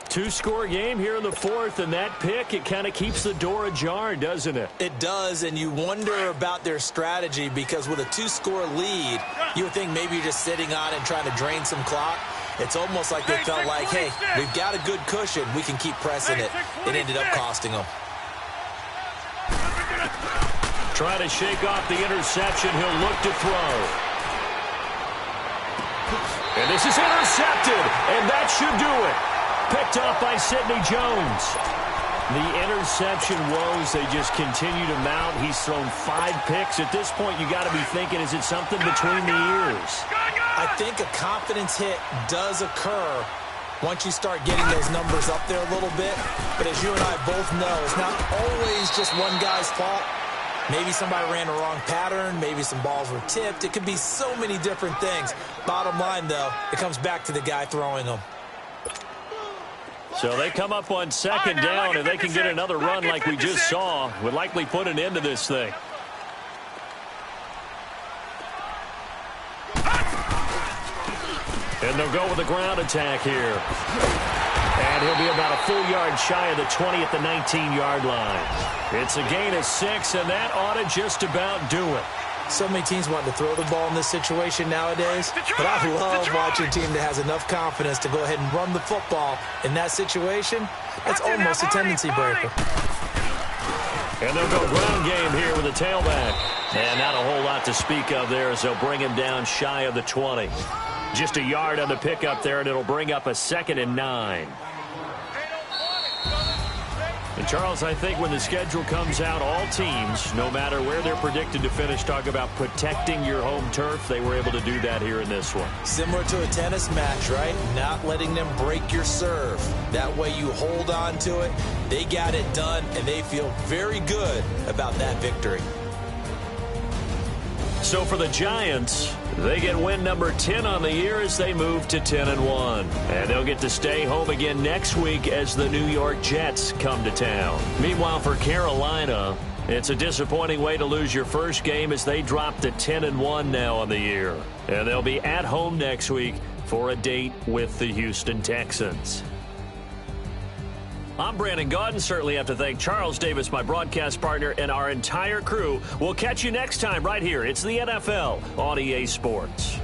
2-score game here in the 4th, and that pick, it kind of keeps the door ajar, doesn't it? It does, and you wonder about their strategy because with a 2-score lead, you would think maybe you're just sitting on it and trying to drain some clock. It's almost like they felt like, hey, we've got a good cushion. We can keep pressing it. It ended up costing them. Trying to shake off the interception. He'll look to throw. And this is intercepted, and that should do it. Picked off by Sidney Jones. The interception woes, they just continue to mount. He's thrown 5 picks. At this point, you got to be thinking, is it something between the ears? I think a confidence hit does occur once you start getting those numbers up there a little bit. But as you and I both know, it's not always just one guy's fault. Maybe somebody ran a wrong pattern. Maybe some balls were tipped. It could be so many different things. Bottom line, though, it comes back to the guy throwing them. So they come up on 2nd down, and they can get another run like we just saw. Would likely put an end to this thing. And they'll go with a ground attack here. And he'll be about a full yard shy of the 20 at the 19-yard line. It's a gain of 6, and that ought to just about do it. So many teams want to throw the ball in this situation nowadays, but I love watching a team that has enough confidence to go ahead and run the football. In that situation, it's almost a tendency breaker. And they'll go ground game here with a tailback. And not a whole lot to speak of there as they'll bring him down shy of the 20. Just a yard on the pickup there, and it'll bring up a 2nd and 9. And, Charles, I think when the schedule comes out, all teams, no matter where they're predicted to finish, talk about protecting your home turf. They were able to do that here in this one. Similar to a tennis match, right? Not letting them break your serve. That way you hold on to it. They got it done, and they feel very good about that victory. So for the Giants, they get win number 10 on the year as they move to 10-1. And they'll get to stay home again next week as the New York Jets come to town. Meanwhile, for Carolina, it's a disappointing way to lose your first game as they drop to 10-1 now on the year. And they'll be at home next week for a date with the Houston Texans. I'm Brandon Gaudin. Certainly have to thank Charles Davis, my broadcast partner, and our entire crew. We'll catch you next time right here. It's the NFL on EA Sports.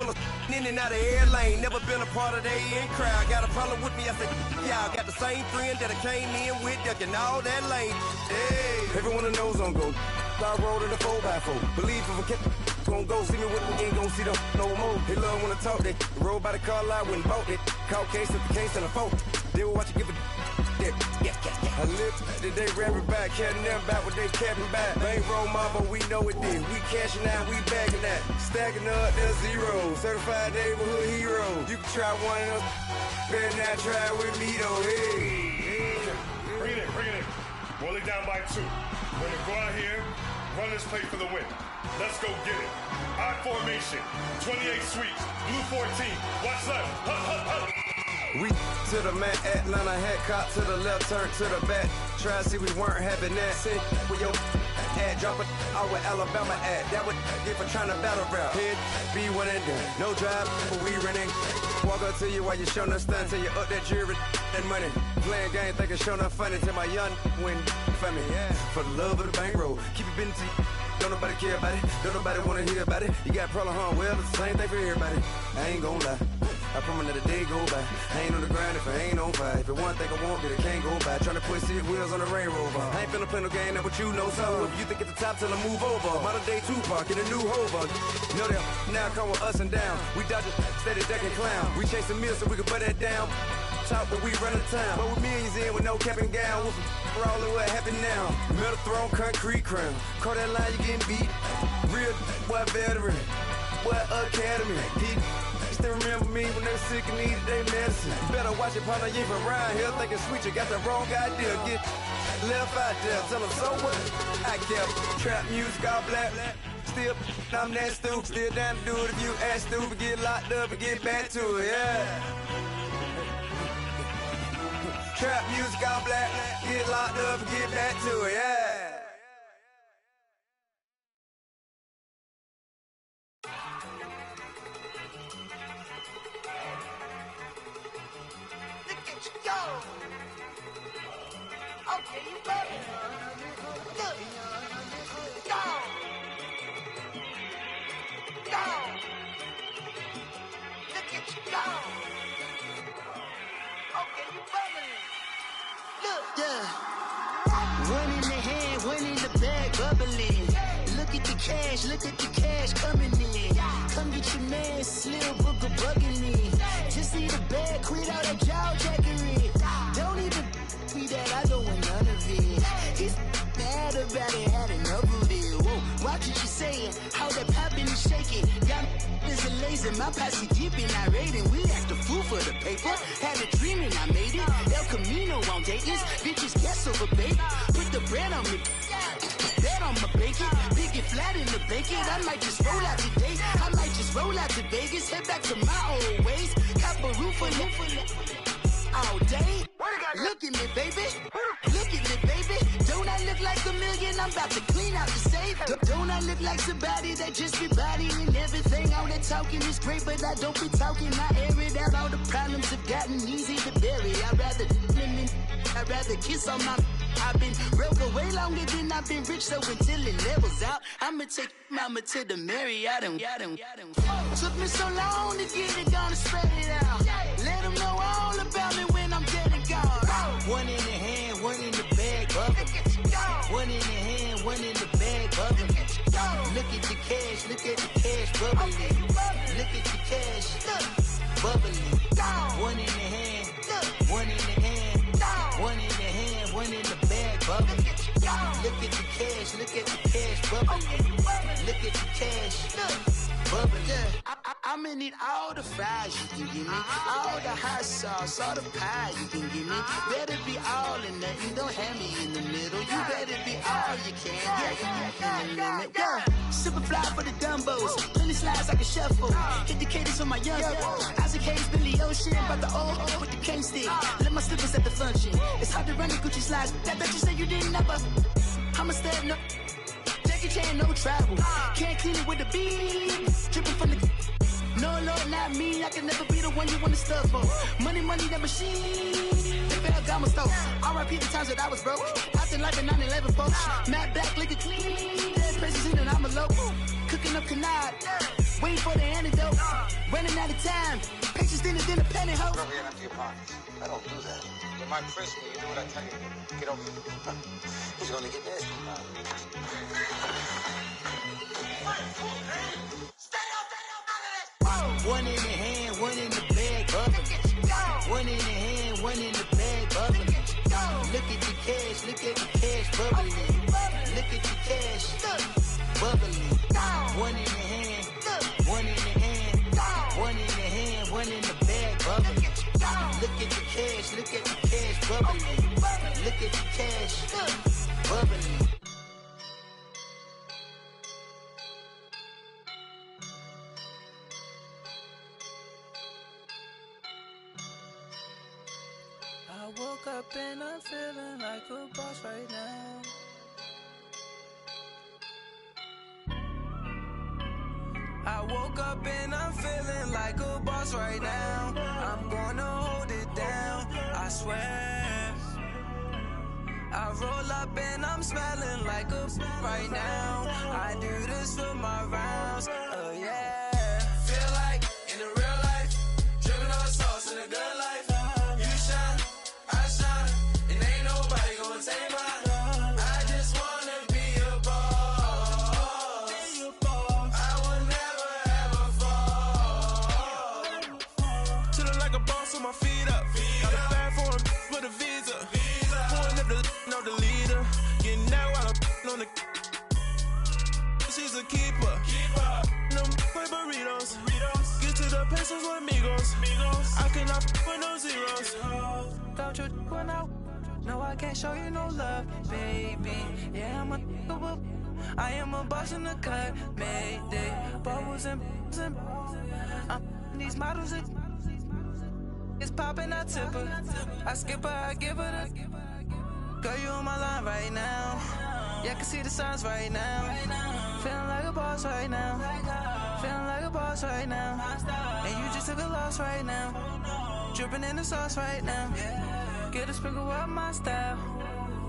on the in and out of air lane. Never been a part of the in crowd. Got a problem with me, I said, y'all got the same friend that I came in with, ducking all that lane. Hey, everyone knows on go. I rolled in the 4x4. Believe if I kept gon' go see me with me, ain't gon' see them no more. They love when I talk, they roll by the car lot, went and bought it. Caught case of the case and a phone. They will watch you give a I live today, rapping back, carrying them back what they capping back. Bankroll mama, we know it did. We cashing out, we bagging that. Stacking up, there's zero. Certified neighborhood hero. You can try one of them, better not try with me though. Hey. Bring it in. Roll it down by 2. We're gonna go out here, run this play for the win. Let's go get it. I formation, 28 sweeps, blue 14. Watch left. Hup. We to the man, Atlanta hat cop to the left, turn to the back. Try to see we weren't having that. Sit with your ad, drop it out with Alabama ad. That would get for trying to battle rap. Head, be one and done. No drive, but we running. Walk up to you while you showing us stun till you up that jury and money. Playing game, thinking showing up funny till my young win for me. Yeah. For the love of the bankroll, keep it busy. Don't nobody care about it. Don't nobody wanna hear about it. You got problem, huh? Well, it's the same thing for everybody. I ain't gon' lie. I promise that a day go by. I ain't on the grind if I ain't on fire. If it one thing I want, then it can't go by. Tryna put 6 wheels on the Range Rover. I ain't finna play no game, that what you know. So if you think it's the top, tell them move over. Modern day Tupac in a new Hover. Know that now come with us and down. We dodge a steady deck and clown. We chase the meal so we can put that down. Talk, but we run the town. But with millions in with no cap and gown. We're all in what happened now. Metal throne, concrete crown. Call that line, you getting beat. Real, what veteran. What academy. He still remember me when they were sick and needed their medicine. You better watch it, partner, you ain't from around here thinking sweet, you got the wrong idea. Get left out there, tell them so what? I kept trap music all black. Still, I'm that stupid. Still down to do it if you ask stupid. Get locked up and get back to it, yeah. Trap music all black. Get locked up and get back to it, yeah. Okay, you better. Look. Go. Look at you go. Okay, you bubbling. Look. Yeah. One in the hand, one in the bag, bubbling. Look at the cash coming in. Come get your man, Slim Booker bugging me. Just see the bag, quit all that jaw jackery. Don't even me that I don't want none of it. He's mad about it, had enough of it. Whoa, watch what you saying, how that poppin' and shaking. Y'all is a lazy, my posse deep and I raiding. We act a fool for the paper, had a dream and I made it. El Camino on Dayton's, bitches guess over baby. Put the bread on me, that on my bacon. Big it flat in the bacon, I might just roll out today. I might just roll out to Vegas, head back to my old ways. Cop a roof for all day. Look at me, baby. Look at me, baby. Don't I look like a million? I'm about to clean out the safe. Don't I look like somebody that just be bodying everything? All that talking is great, but I don't be talking. I air it out. All the problems have gotten easy to bury. I'd rather kiss on my. I've been broke way longer than I've been rich, so until it levels out, I'ma take mama to the Marriott and took me so long to get it, gonna spread it out. Let them know all about me when I'm dead and gone. One in the hand, one in the bag, bubbling. One in the hand, one in the bag, bubbling. Look at the cash, bubbling. Look at the cash, bubbling. One in the hand, one in the hand, one in the hand, one in the bag, bubbling. Look at the cash, bubbling. Look at the cash, bubbling. I'm gonna need all the fries you can give me, all the hot sauce, all the pie you can give me. Better be all or nothing, don't have me in the middle. You better be all you can. Yeah. Super fly for the dumbos, plenty slides like a shuffle. Hit the cadence for my young. Isaac Hayes, Billy Ocean, but the old with the cane stick. Let my slippers at the function. It's hard to run the Gucci slides. That bet you say you didn't never. I'ma stand no. Jackie Chan, no travel. Can't clean it with the beat. Dripping from the. No, not me. I can never be the one you want to stuff on. Money, that machine. They fell down my stove. R.I.P. the times that I was broke. Acting like a 9/11 folks. Matte black, liquor clean. Dead presents in and I'm a local. Cooking up canard. Waiting for the antidote. Running out of time. Patience than a penny hoe. Rub your hand into your pockets. I don't do that. You might press me. You do what I tell you. Get over here. He's gonna get nasty. One in the hand, one in the bag, bubbling. One in the hand, one in the bag, bubbling. Look at the cash, look at the cash, bubbling. Look at the cash, bubbling. One in the hand, one in the hand, one in the hand, one in the bag, bubbling. Look at the cash, look at the cash, bubbling. Look at the cash, bubbling. I woke up and I'm feeling like a boss right now. I woke up and I'm feeling like a boss right now. I'm gonna hold it down, I swear. I roll up and I'm smelling like a right now. I do this for my rounds, oh yeah. Feel like in the real life, dripping on sauce in a good life. You shine, I shine, and ain't nobody gonna take mine. I just wanna be a boss. I will never ever fall. Chillin' like a boss with my feet up. Got a bag for him with a visa. Pulling up the leader. Getting that while I'm on the. She's a keeper. No play burritos. Get to the pesos with amigos. I cannot with no zeros. Don't you run out? No, I can't show you no love, baby. Yeah, I am a boss in the cut, mayday. Bubbles and I'm these models. It's popping, I tip her. I skip her, I give her the. Girl, you on my line right now. Yeah, I can see the signs right now. Feeling like a boss right now. Feeling like a boss right now. And you just took a loss right now. Dripping in the sauce right now. Get a sprinkle up my style.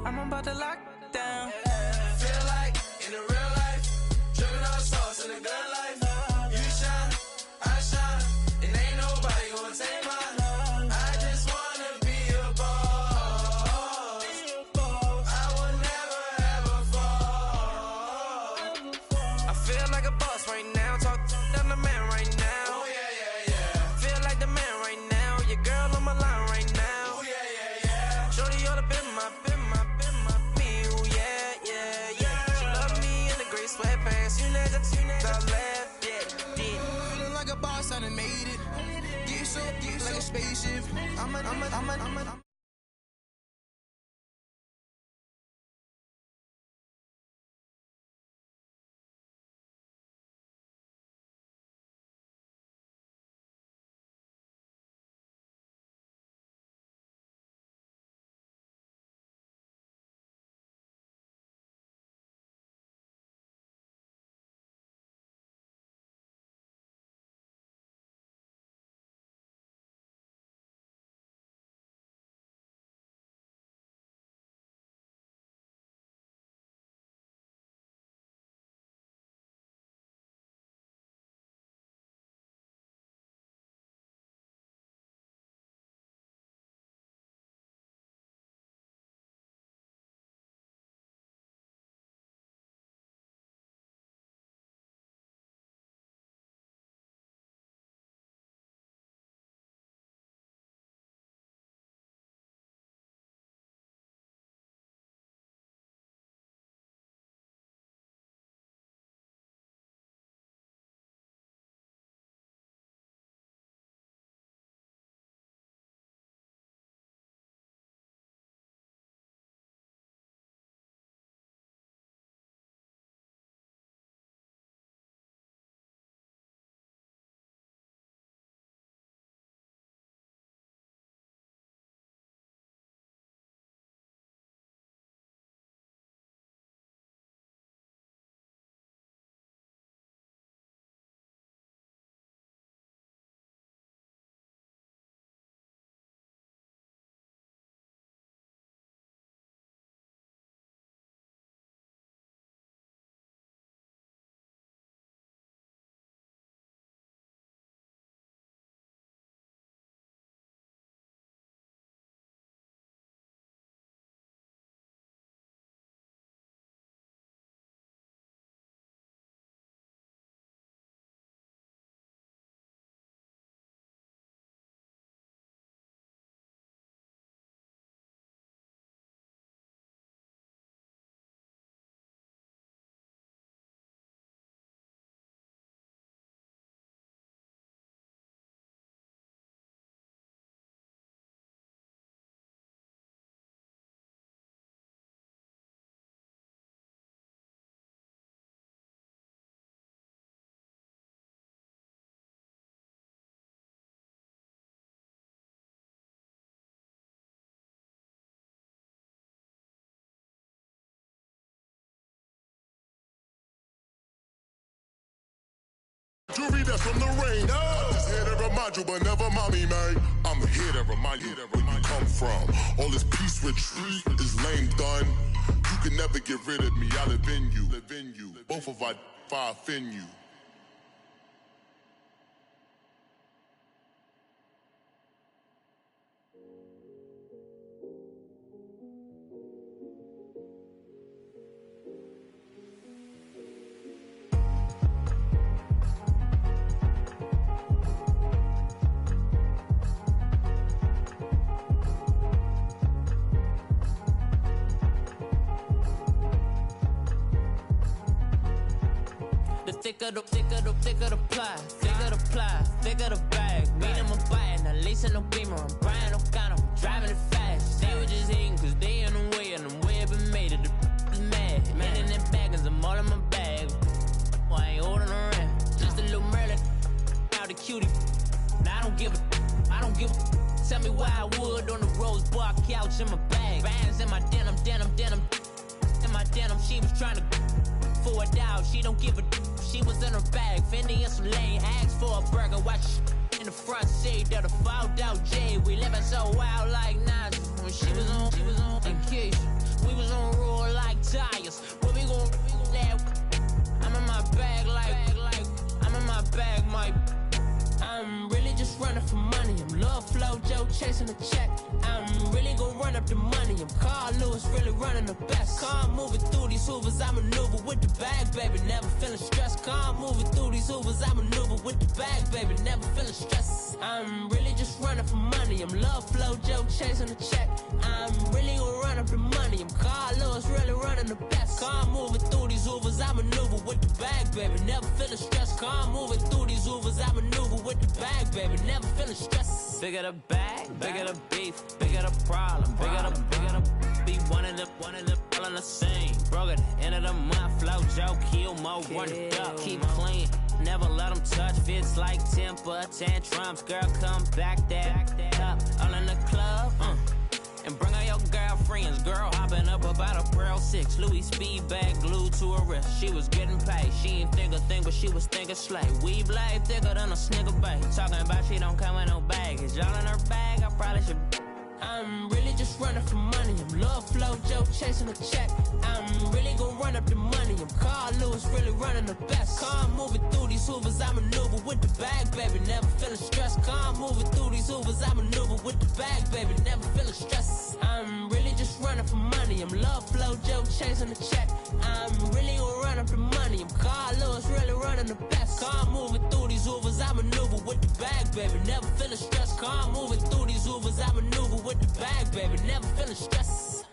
I'm about to lock down. Feel like in the real life, dripping on sauce in a good life. You shine, I shine, and ain't nobody gonna take mine. I just wanna be a boss. I will never ever fall. I feel like a boss right now. Talk to the man right now. Oh yeah. Feel like the man right now. Your girl on my line right now. Oh yeah. Shorty ought to be my me. Oh yeah. She love me in the gray sweatpants. You never left. Yeah. Feeling like a boss, I done made it. Get so like a spaceship. I'm a Jewelry that's from the rain. No. I'm just here to remind you, but never mommy, man. I'm here to remind you where you come from. All this peace retreat is lame done. You can never get rid of me. I live in you. Both of our fire offend you. Thicker the ply, thicker the bag. Meet them a buying, at least in no beamer. I'm Brian O'Connor, driving it fast. They were just hating cause they in the way, and the way I've been made it, the is mad. Man in them baggins, I'm all in my bag. I ain't holding around, just a little Merlin, out the cutie. Now I don't give a, tell me why I would on the rose bar couch in my bag. Bands in my denim, in my denim, she was trying to for a doubt, she don't give a she was in her bag, Fendi and some lane hags for a burger, watch in the front seat of the fouled out J. We living so wild like Nas. When she was on vacation, we was on roll like tires. What we gon' laugh? I'm in my bag like I'm in my bag, my. I'm really just running for money. I'm love flow Joe chasing the check. I'm really gon' run up the money. I'm Carl Lewis, really running the best. Car moving through these hoovers, I maneuver with the bag, baby. Never feeling stressed. Car moving through these hoovers, I maneuver with the bag, baby. Never feeling stressed. I'm really just running for money. I'm love flow Joe chasing the check. I'm really gon' run up the money. I'm Carl Lewis, really running the best. Car moving through these hoovers, I maneuver with the bag, baby. Never feeling stressed. Car moving through these hoovers, I maneuver with the bag, baby. Never feeling stressed. Bigger the bag, bigger the beef, bigger the problem, bigger the be one of the all in the same. Broke at the end of the month, flow Joe, kill mo, run it up, keep clean. Never let them touch, fits like temper tantrums. Girl, come back that up, all in the club, and bring out your girlfriends. Girl hopping up about a Pearl 6 Louis speed bag glued to her wrist. She was getting paid, she ain't think a thing, but she was thinking slay. We blade thicker than a snigger bag. Talking about she don't come with no baggage. All in her bag, I probably should. I'm really just running for money. I'm love flow Joe chasing the check. I'm really gon' run up the money. I'm Carl Lewis, really running the best. Car moving through these hoovers, I maneuver with the bag, baby. Never feeling stressed. Car moving through these hoovers, I maneuver with the bag, baby. Never feeling stressed. I'm really just running for money. I'm love flow Joe chasing the check. I'm really gon' run up the money. I'm Carl Lewis, really running the best. Car moving through these hoovers, I maneuver with the bag, baby. Never feeling stressed. Car moving through these hoovers, I maneuver with the bag, baby. Never feeling stressed.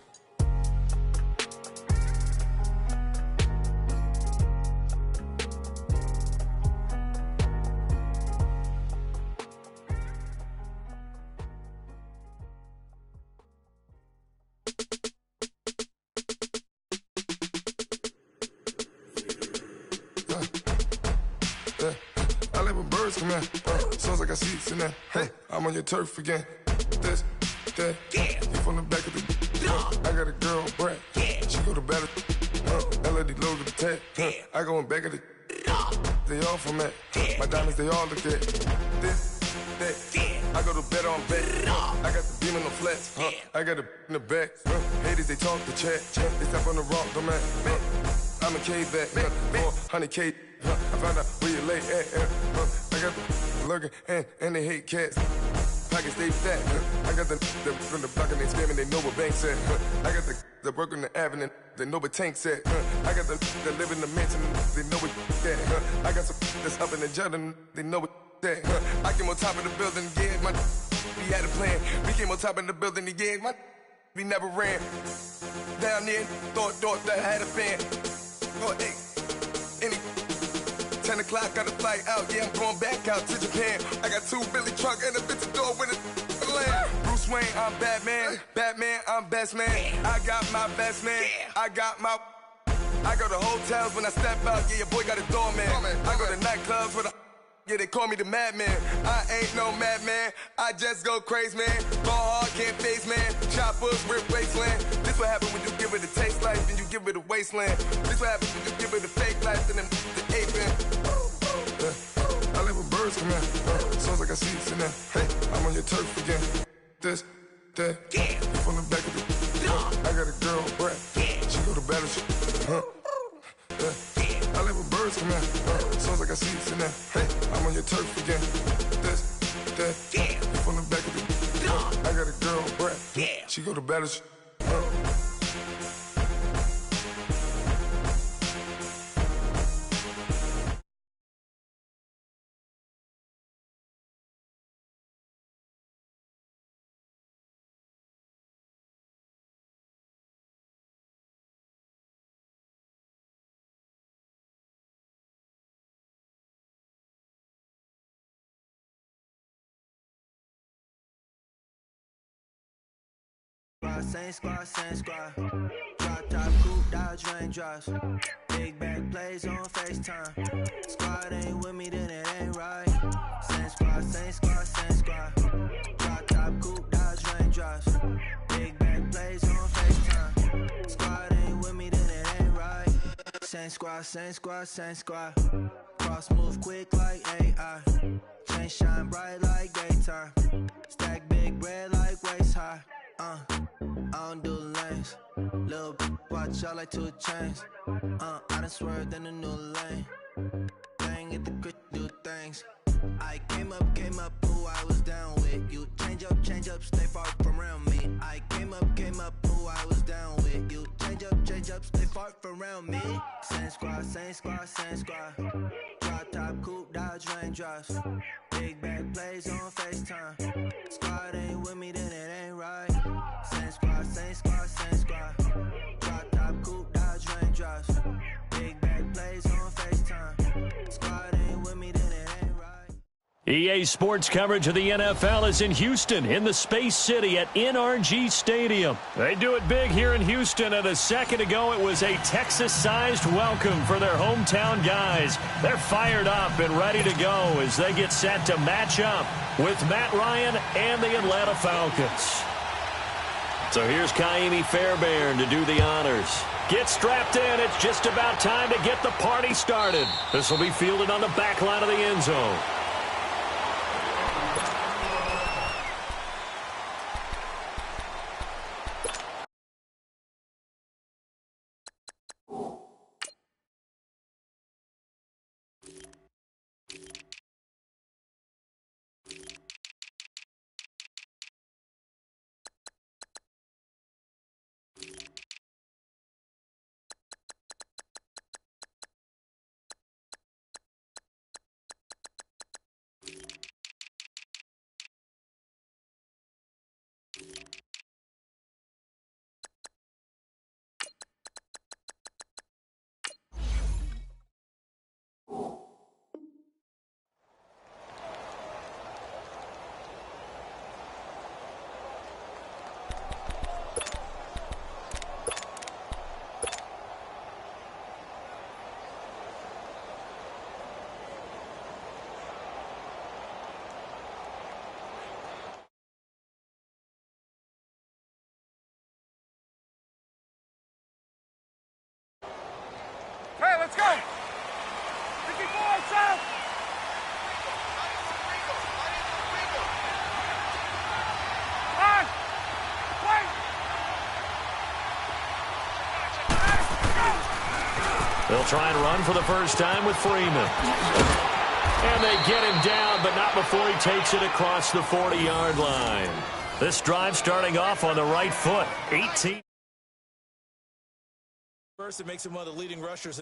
I let my birds come in. Sounds like I see seats in there. Hey, I'm on your turf again. This, that, you from the back of the. I got a girl, Brad. She go to battle. LOD logo the tag. I go in back of the. They all from that. My diamonds, they all look at. This, that. I go to bed on bed. I got the beam in the flats. I got it in the back. Haters, they talk the chat. They step on the rock, don't matter. I'm a K-back. 400K. I found out where you lay at. I got the lurking and they hate cats. Pockets stay fat. I got the from the block and they scamming, they know what banks at. I got the work on the avenue, they know what tanks at. I got the live in the mansion, they know what that. I got some that's up in the Jordan, they know what that. I came on top of the building, yeah, my we had a plan. We came on top of the building, yeah, my we never ran. Down there, thought that I had a fan. Oh, hey, any 10 o'clock, got a flight out, yeah, I'm going back out to Japan. I got 2 Billy truck and a bitch door with a land. Bruce Wayne, I'm Batman. Batman, I'm best man. I got my best man. I go to hotels when I step out, yeah, your boy got a doorman. I go to nightclubs with a yeah, they call me the madman. I ain't no madman, I just go crazy, man. Ball hard, can't face, man. Choppers, rip wasteland. This what happen when you give it a taste life, then you give it a wasteland. This what happen when you give it a fake life, then the ape in. birds come in. Sounds like I see it's in there. Hey, I'm on your turf again. This, that, yeah. From the back of the I got a girl, Brad. She go to battle. I let my birds come in. Sounds like I see it's in there. Hey, I'm on your turf again. This, that, yeah. From the back of the I got a girl, Brad. She go to battle. Same squad, same squad. Drop top, coupe, dodge raindrops. Big back plays on FaceTime. Squad ain't with me, then it ain't right. Same squad, same squad, same squad. Drop top, coupe, dodge raindrops. Big back plays on FaceTime. Squad ain't with me, then it ain't right. Same squad, same squad, same squad. Cross move quick like AI. Chain shine bright like daytime. Stack big bread like waist high. I don't do lanes. Little watch out like 2 chains. I done swerved in a new lane. Bang at the crit, do things. I came up, who I was down with. You change up, stay far from around me. I came up, who I was down with. You change up, stay far from around me. Same squad, same squad, same squad. Drop top, coupe, dodge raindrops. Big back plays on FaceTime. Squad ain't with me, then it ain't right. Same squad, same squad, same squad. Drop top, coupe, dodge raindrops. Big back plays on FaceTime. Squad ain't with me, then it ain't right. EA Sports coverage of the NFL is in Houston, in the Space City at NRG Stadium. They do it big here in Houston, and a second ago it was a Texas-sized welcome for their hometown guys. They're fired up and ready to go as they get set to match up with Matt Ryan and the Atlanta Falcons. So here's Kaimi Fairbairn to do the honors. Get strapped in. It's just about time to get the party started. This will be fielded on the back line of the end zone. Hey, let's go! 54, south! On! Wait! They'll try and run for the first time with Freeman. And they get him down, but not before he takes it across the 40-yard line. This drive starting off on the right foot. 18. First, it makes him one of the leading rushers.